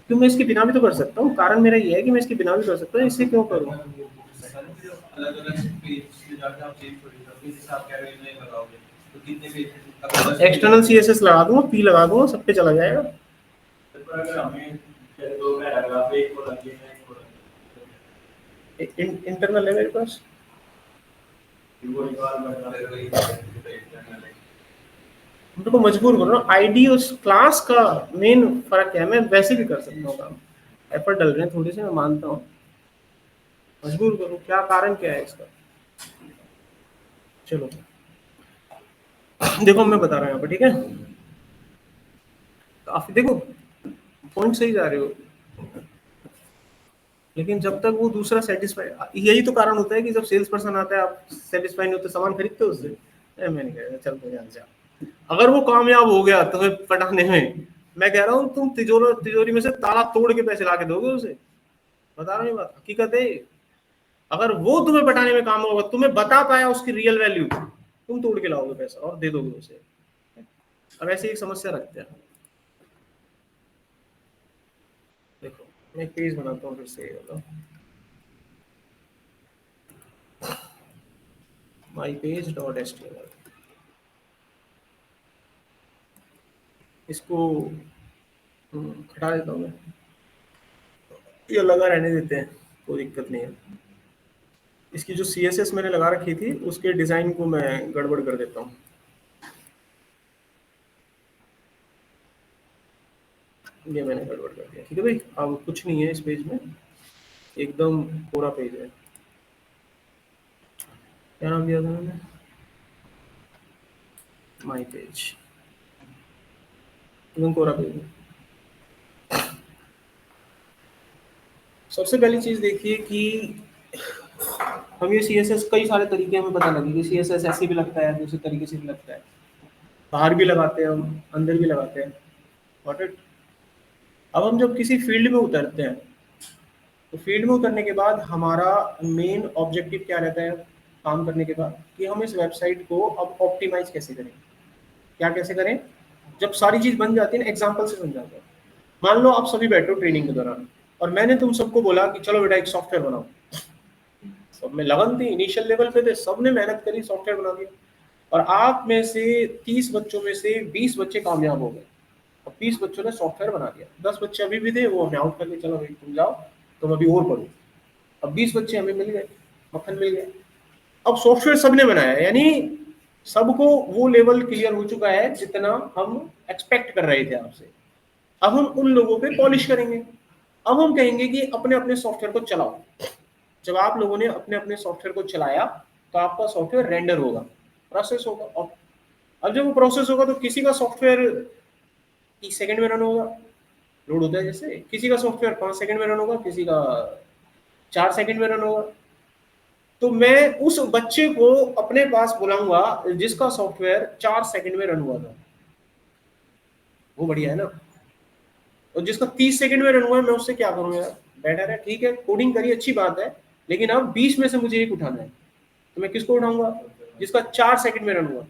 क्यों, मैं इसके बिना भी तो कर सकता हूँ। कारण मेरा ये है कि मैं इसके बिना भी कर सकता हूँ, इससे क्यों करूँ? अलग अलग पेज पे जाके आप चेंज करोगे, जिस आप कह रहे हो नहीं लगाओगे तो कितने पेज एक्सटर्नल CSS लगा दूंगा, P लगा दूंगा, सब पे चला जाएगा। पर अगर हमें जैसे दो पैराग्राफ एक को रख लेना एक को रख इंटरनल है मेरे पास, वो एक बार बता उनको मजबूर करो ना। आईडी उस क्लास का मेन फर्क है, मैं वैसे भी कर सकता हूँ काम, एफर्ट डल रहे हैं थोड़े से, मैं मानता हूँ, मजबूर करो, क्या कारण क्या है इसका। चलो देखो मैं बता रहा हूँ यहाँ पर, ठीक है, काफी देखो पॉइंट सही जा रहे हो, लेकिन जब तक वो दूसरा सेटिस्फाई, यही तो कारण होता है कि जब सेल्स पर्सन आता है आप सेटिस्फाई नहीं होते, सामान खरीदते हो उससे, मैं नहीं कह चल तो यहाँ से अगर वो कामयाब हो गया तुम्हें पटाने में, मैं कह रहा हूँ तुम तिजोरी में से ताला तोड़ के पैसे ला के दोगे उसे, बता रहा हूँ ये बात हकीकत है। अगर वो तुम्हें पटाने में काम होगा, तुम्हें बता पाया उसकी रियल वैल्यू, तुम तोड़ के लाओगे पैसा और दे दोगे उसे। अब ऐसी एक समस्या रखते हैं, देखो मैं एक पेज बनाता हूँ फिर से, मतलब mypage.html, इसको हटा देता हूँ मैं, ये लगा रहने देते हैं, कोई दिक्कत नहीं है। इसकी जो CSS मैंने लगा रखी थी उसके डिजाइन को मैं गड़बड़ कर देता हूँ, ये मैंने गड़बड़ कर दिया, ठीक है भाई। अब कुछ नहीं है इस पेज में, एकदम पूरा पेज है। क्या नाम दिया था मैंने, माई पेज, एकदम पूरा पेज है। सबसे पहली चीज देखिए कि हम ये CSS कई सारे तरीके हमें पता लगे कि CSS ऐसे भी लगता है, दूसरे तरीके से भी लगता है, बाहर भी लगाते हैं हम, अंदर भी लगाते हैं, गॉट इट। अब हम जब किसी फील्ड में उतरते हैं, तो फील्ड में उतरने के बाद हमारा मेन ऑब्जेक्टिव क्या रहता है काम करने के बाद, कि हम इस वेबसाइट को अब ऑप्टिमाइज कैसे करें, क्या कैसे करें। जब सारी चीज बन जाती है ना, एग्जाम्पल से समझाते हैं। मान लो आप सभी बैठो ट्रेनिंग के दौरान, और मैंने तुम सबको बोला कि चलो बेटा एक सॉफ्टवेयर बनाओ, सब में लगन थी, इनिशियल लेवल पे थे, सबने मेहनत करी, सॉफ्टवेयर बना दिया, और आप में से 30 बच्चों में से 20 बच्चे कामयाब हो गए, और 20 बच्चों ने सॉफ्टवेयर बना दिया, 10 बच्चे अभी भी थे, वो हमें आउट करके चलो भाई तुम जाओ, तुम अभी और पढ़ो। अब 20 बच्चे हमें मिल गए, मक्खन मिल गया। अब सॉफ्टवेयर सबने बनाया, यानी सबको वो लेवल क्लियर हो चुका है जितना हम एक्सपेक्ट कर रहे थे आपसे। अब हम उन लोगों पे पॉलिश करेंगे, अब हम कहेंगे कि अपने अपने सॉफ्टवेयर को चलाओ। जब आप लोगों ने अपने अपने सॉफ्टवेयर को चलाया तो आपका सॉफ्टवेयर रेंडर होगा, प्रोसेस होगा, और अब जब वो प्रोसेस होगा तो किसी का सॉफ्टवेयर 30 सेकंड में रन होगा, लोड होता है जैसे, किसी का सॉफ्टवेयर 5 सेकंड में रन होगा, किसी का 4 सेकंड में रन होगा। तो मैं उस बच्चे को अपने पास बुलाऊंगा जिसका सॉफ्टवेयर 4 सेकंड में रन हुआ था, वो बढ़िया है ना। और जिसका 30 सेकंड में रन हुआ है, मैं उससे क्या करूं यार, बेटर है, ठीक है कोडिंग करी अच्छी बात है, लेकिन अब 20 में से मुझे एक उठाना है, तो मैं किसको उठाऊंगा, जिसका 4 सेकंड में रन हुआ।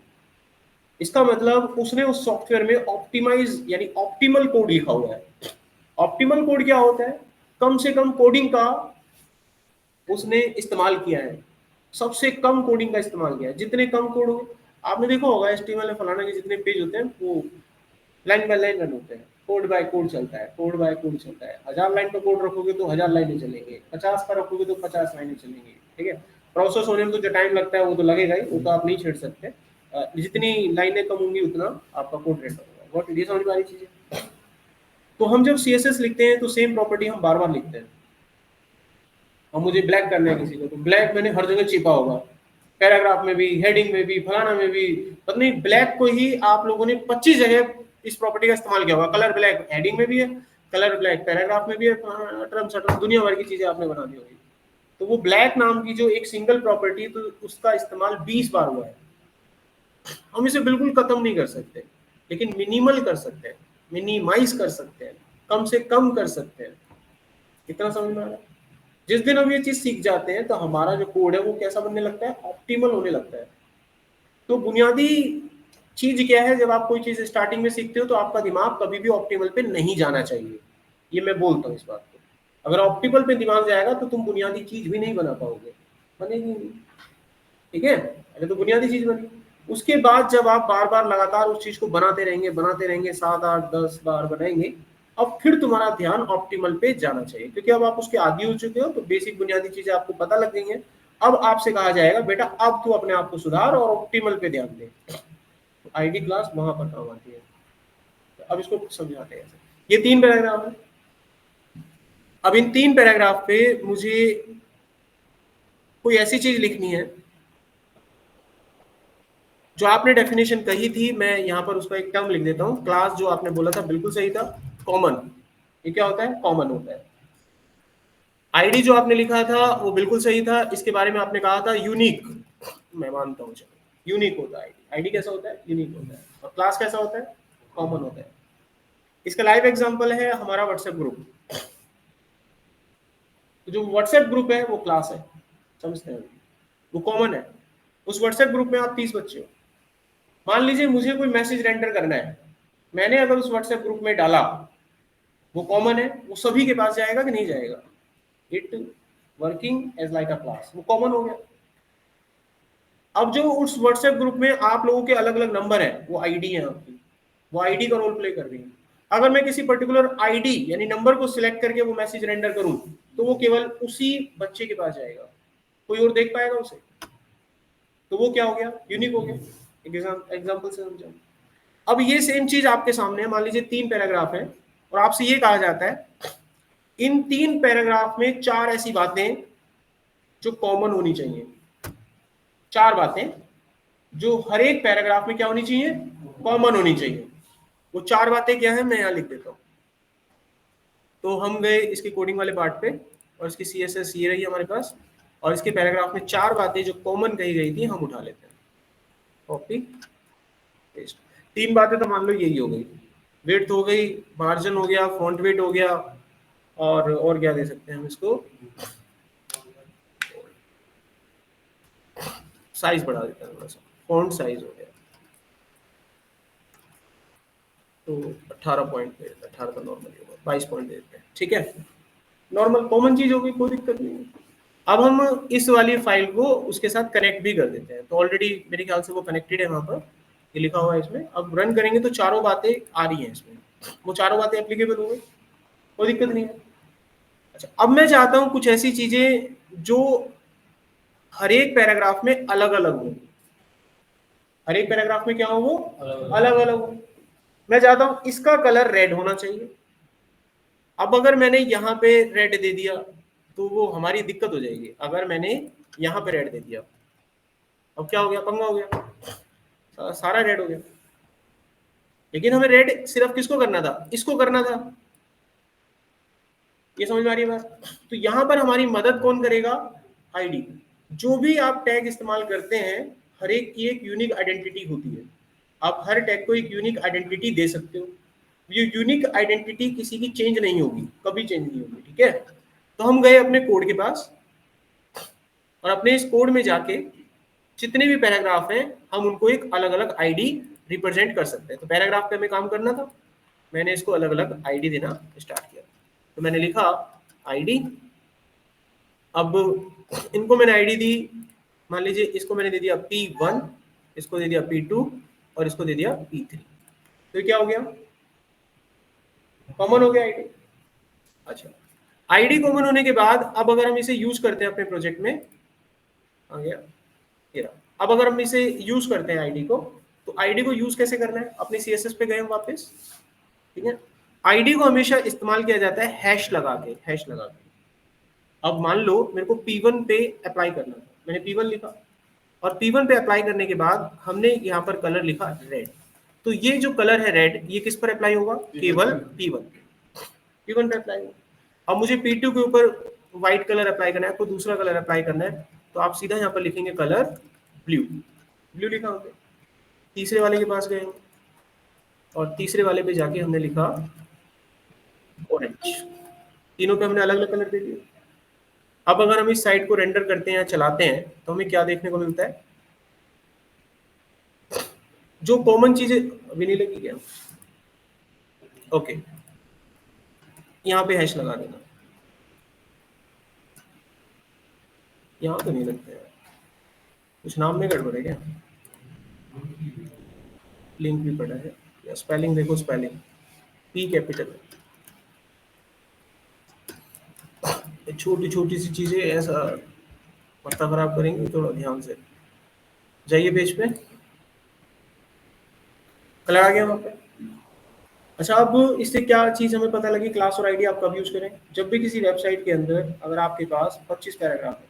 इसका मतलब उसने उस सॉफ्टवेयर में ऑप्टिमाइज यानी ऑप्टिमल कोड लिखा हुआ है। ऑप्टिमल कोड क्या होता है, कम से कम कोडिंग का उसने इस्तेमाल किया है, सबसे कम कोडिंग का इस्तेमाल किया है। जितने कम कोड हो, आपने देखा होगा HTML में फलाना के जितने पेज होते हैं वो लाइन बाय लाइन रन होते हैं, कोड बाय कोड चलता है, कोड बाय कोड चलता है। 1000 लाइन का कोड रखोगे तो 1000 लाइनें चलेंगे, 50 का रखोगे तो 50 लाइनें चलेंगी, ठीक है। प्रोसेस होने में तो जो टाइम लगता है वो तो लगेगा ही, वो तो आप नहीं छेड़ सकते। जितनी लाइनें कम होंगी उतना आपका कोड रेंडर होगा, बहुत ये समझ में आ रही चीज है। तो हम जब CSS लिखते हैं तो सेम प्रॉपर्टी हम बार बार लिखते हैं। और मुझे ब्लैक करना है किसी को, तो ब्लैक मैंने हर जगह छिपा होगा, पैराग्राफ में भी, हेडिंग में भी, फलाना में भी, पता नहीं ब्लैक को ही आप लोगों ने 25 जगह इस प्रॉपर्टी का इस्तेमाल किया होगा। कलर ब्लैक हेडिंग में भी है, कलर ब्लैक पैराग्राफ में भी है, टर्म सटर्म दुनिया भर की चीजें आपने बना दी होगी। तो वो ब्लैक नाम की जो एक सिंगल प्रॉपर्टी, तो उसका इस्तेमाल 20 बार हुआ है। हम इसे बिल्कुल खत्म नहीं कर सकते, लेकिन मिनिमल कर सकते हैं, मिनिमाइज कर सकते हैं, कम से कम कर सकते हैं। कितना समझ में आ रहा है। जिस दिन हम ये चीज सीख जाते हैं तो हमारा जो कोड है वो कैसा बनने लगता है, ऑप्टिमल होने लगता है। तो बुनियादी चीज क्या है, जब आप कोई चीज स्टार्टिंग में सीखते हो तो आपका दिमाग कभी भी ऑप्टिमल पे नहीं जाना चाहिए, ये मैं बोलता हूँ इस बात को। अगर ऑप्टिमल पे दिमाग जाएगा तो तुम बुनियादी चीज भी नहीं बना पाओगे, बनेगी नहीं, ठीक है। पहले तो बुनियादी चीज बनी, उसके बाद जब आप बार बार लगातार उस चीज को बनाते रहेंगे 7 8 10 बार बनाएंगे, अब फिर तुम्हारा ध्यान ऑप्टिमल पे जाना चाहिए, क्योंकि अब आप उसके आदी हो चुके हो, तो बेसिक बुनियादी चीजें आपको पता लग गई हैं। अब आपसे कहा जाएगा बेटा अब तू अपने आप को सुधार और ऑप्टिमल पे ध्यान दे। आईडी क्लास वहां पर काम आती है। तो अब इसको समझाते हैं। ये 3 पैराग्राफ है। अब इन 3 पैराग्राफ पे मुझे कोई ऐसी चीज लिखनी है जो आपने डेफिनेशन कही थी। मैं यहाँ पर उसका एक टर्म लिख देता हूँ। क्लास जो आपने बोला था बिल्कुल सही था, कॉमन। ये क्या होता है? कॉमन होता है। आईडी जो आपने लिखा था वो बिल्कुल सही था। इसके बारे में आपने कहा था यूनिक, मैं मानता हूँ, चलो यूनिक होता है। आईडी कैसा होता है? यूनिक होता है। और क्लास कैसा होता है? कॉमन होता है। इसका लाइव एग्जांपल है हमारा व्हाट्सएप ग्रुप। तो जो व्हाट्सएप ग्रुप है वो क्लास है, समझते हैं? वो कॉमन है। उस व्हाट्सएप ग्रुप में आप 30 बच्चे हो। मान लीजिए मुझे कोई मैसेज रेंडर करना है, मैंने अगर उस व्हाट्सएप ग्रुप में डाला, वो कॉमन है, वो सभी के पास जाएगा कि नहीं जाएगा? It working as like a class, वो कॉमन हो गया। अब जो उस व्हाट्सएप ग्रुप में आप लोगों के अलग अलग नंबर हैं, वो आईडी है आपकी, वो आईडी का रोल प्ले कर रही है। अगर मैं किसी पर्टिकुलर आईडी यानी नंबर को सिलेक्ट करके वो मैसेज रेंडर करूं, तो वो केवल उसी बच्चे के पास जाएगा, कोई और देख पाएगा उसे? तो वो क्या हो गया? यूनिक हो गया। एग्जाम्पल से समझा। अब ये सेम चीज आपके सामने है। मान लीजिए 3 पैराग्राफ है और आपसे ये कहा जाता है इन 3 पैराग्राफ में 4 ऐसी बातें जो कॉमन होनी चाहिए। 4 बातें जो हर एक पैराग्राफ में क्या होनी चाहिए? कॉमन होनी चाहिए। वो 4 बातें क्या है मैं यहां लिख देता हूं। तो हम गए इसके कोडिंग वाले पार्ट पे और इसकी CSS ये रही हमारे पास, और इसके पैराग्राफ में 4 बातें जो कॉमन कही गई थी हम उठा लेते हैं। Copy paste. 3 बातें तो मान लो यही हो गई, वेट हो गई, मार्जिन हो गया, फॉन्ट वेट हो गया, और क्या दे सकते हैं हम इसको? साइज बढ़ा देते हैं थोड़ा सा, फॉन्ट साइज हो गया तो 18 पॉइंट दे देते हैं। 18 का नॉर्मल होगा, 22 पॉइंट दे देते हैं। ठीक है, नॉर्मल कॉमन चीज होगी, कोई दिक्कत नहीं है। अब हम इस वाली फाइल को उसके साथ कनेक्ट भी कर देते हैं। तो ऑलरेडी मेरे ख्याल से वो कनेक्टेड है, वहां पर ये लिखा हुआ है इसमें। अब रन करेंगे तो चारों बातें आ रही हैं इसमें, वो चारों बातें एप्लीकेबल हो गई, कोई दिक्कत नहीं है। अच्छा, अब मैं चाहता हूं कुछ ऐसी चीजें जो हर एक पैराग्राफ में अलग अलग हो। हर एक पैराग्राफ में क्या हो? वो अलग अलग हो। मैं चाहता हूं इसका कलर रेड होना चाहिए। अब अगर मैंने यहाँ पे रेड दे दिया तो वो हमारी दिक्कत हो जाएगी। अगर मैंने यहाँ पे रेड दे दिया, अब क्या हो गया? पंगा हो गया, सारा रेड हो गया। लेकिन हमें रेड सिर्फ किसको करना था? इसको करना था। ये समझ में आ रही है बात? तो यहाँ पर हमारी मदद कौन करेगा? आईडी। जो भी आप टैग इस्तेमाल करते हैं, हर एक की एक यूनिक आइडेंटिटी होती है। आप हर टैग को एक यूनिक आइडेंटिटी दे सकते हो। ये यूनिक आइडेंटिटी किसी की चेंज नहीं होगी, कभी चेंज नहीं होगी। ठीक है, तो हम गए अपने कोड के पास और अपने इस कोड में जाके जितने भी पैराग्राफ हैं हम उनको एक अलग अलग आईडी रिप्रेजेंट कर सकते हैं। तो पैराग्राफ पे हमें काम करना था, मैंने इसको अलग अलग आईडी देना स्टार्ट किया। तो मैंने लिखा आईडी। अब इनको मैंने आईडी दी, मान लीजिए इसको मैंने दे दिया P1, इसको दे दिया P2 और इसको दे दिया P3। तो क्या हो गया? कॉमन हो गया आईडी। अच्छा, आईडी कॉमन होने के बाद अब अगर हम इसे यूज करते हैं अपने प्रोजेक्ट में, आ गया ये रहा। अब अगर हम इसे यूज करते हैं आईडी को, तो आईडी को यूज कैसे करना है? अपने CSS पे गए हम वापस। ठीक है, आईडी को हमेशा इस्तेमाल किया जाता है हैश लगा के, हैश लगा के। अब मान लो मेरे को P1 पे अप्लाई करना था, मैंने P1 लिखा और P1 पे अप्लाई करने के बाद हमने यहाँ पर कलर लिखा रेड। तो ये जो कलर है रेड, ये किस पर अप्लाई होगा? केवल P1 पे अप्लाई होगा। अब मुझे P2 के ऊपर व्हाइट कलर अप्लाई करना है, कोई दूसरा कलर अप्लाई करना है, तो आप सीधा यहाँ पर लिखेंगे कलर ब्लू। ब्लू लिखा होगा। तीसरे वाले के पास गए और तीसरे वाले पे जाके हमने लिखा ऑरेंज। तीनों पे हमने अलग अलग कलर दे दिए। अब अगर हम इस साइट को रेंडर करते हैं या चलाते हैं तो हमें क्या देखने को मिलता है? जो कॉमन चीजें अभी नहीं लगी क्या? ओके, यहाँ पे हैश लगा देना। यहाँ तो नहीं लगता है, कुछ नाम में गड़बड़ है क्या? लिंक भी पड़ा है या स्पेलिंग देखो, स्पेलिंग P कैपिटल है। छोटी छोटी सी चीजें ऐसा पत्ता खराब करेंगे, थोड़ा ध्यान से जाइए पेज पे। कलर आ गया वहाँ पे। अच्छा, अब इससे क्या चीज हमें पता लगी, क्लास और आईडी आप कब यूज करें? जब भी किसी वेबसाइट के अंदर अगर आपके पास 25 पैराग्राफ है,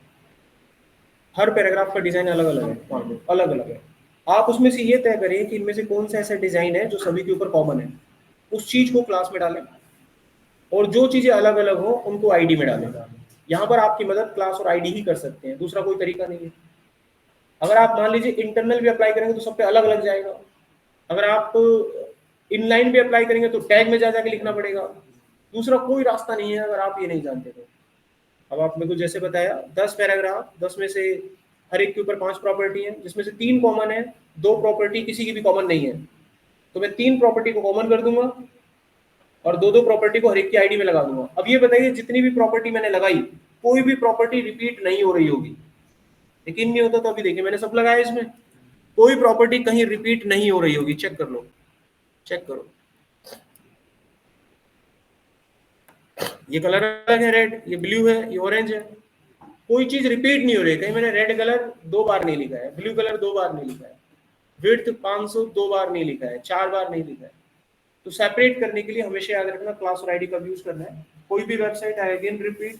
हर पैराग्राफ का डिजाइन अलग अलग है, मान लो अलग अलग है, आप उसमें से ये तय करें कि इनमें से कौन सा ऐसा डिजाइन है जो सभी के ऊपर कॉमन है, उस चीज को क्लास में डालें, और जो चीजें अलग अलग हो उनको आईडी में डालें। यहाँ पर आपकी मदद क्लास और आईडी ही कर सकते हैं, दूसरा कोई तरीका नहीं है। अगर आप मान लीजिए इंटरनल भी अप्लाई करेंगे तो सब पे अलग अलग जाएगा। अगर आप इनलाइन भी अप्लाई करेंगे तो टैग में जा जाके लिखना पड़ेगा। दूसरा कोई रास्ता नहीं है अगर आप ये नहीं जानते तो। अब आपने को जैसे बताया 10 पैराग्राफ, 10 में से हर एक के ऊपर 5 प्रॉपर्टी है, जिसमें से 3 कॉमन है, 2 प्रॉपर्टी किसी की भी कॉमन नहीं है, तो मैं 3 प्रॉपर्टी को कॉमन कर दूंगा और 2-2 प्रॉपर्टी को हर एक की आईडी में लगा दूंगा। अब ये बताइए जितनी भी प्रॉपर्टी मैंने लगाई, कोई भी प्रॉपर्टी रिपीट नहीं हो रही होगी। यकीन नहीं होता तो अभी देखिए मैंने सब लगाया, इसमें कोई प्रॉपर्टी कहीं रिपीट नहीं हो रही होगी, चेक कर लो, चेक करो। ये कलर अलग है, रेड, ये ब्लू है, ये ऑरेंज है, कोई चीज रिपीट नहीं हो रही। कहीं मैंने रेड कलर 2 बार नहीं लिखा है, ब्लू कलर 2 बार नहीं लिखा है, विड्थ 500 2 बार नहीं लिखा है, 4 बार नहीं लिखा है। तो सेपरेट करने के लिए हमेशा याद रखना क्लास और आईडी कब यूज करना है। कोई भी वेबसाइट है, अगेन रिपीट,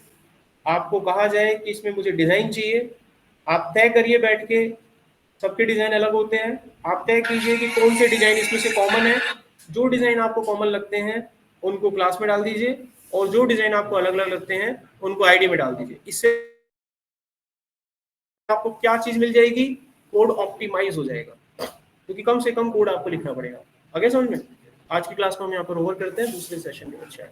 आपको कहा जाए कि इसमें मुझे डिजाइन चाहिए, आप तय करिए बैठ के, सबके डिजाइन अलग होते हैं, आप तय कीजिए कि कौन से डिजाइन इसमें से कॉमन है, जो डिजाइन आपको कॉमन लगते हैं उनको क्लास में डाल दीजिए, और जो डिजाइन आपको अलग अलग लगते हैं उनको आईडी में डाल दीजिए। इससे आपको क्या चीज मिल जाएगी, कोड ऑप्टिमाइज हो जाएगा, क्योंकि कम से कम कोड आपको लिखना पड़ेगा। आगे समझ में? आज की क्लास को हम यहाँ पर ओवर करते हैं, दूसरे सेशन में अच्छा है।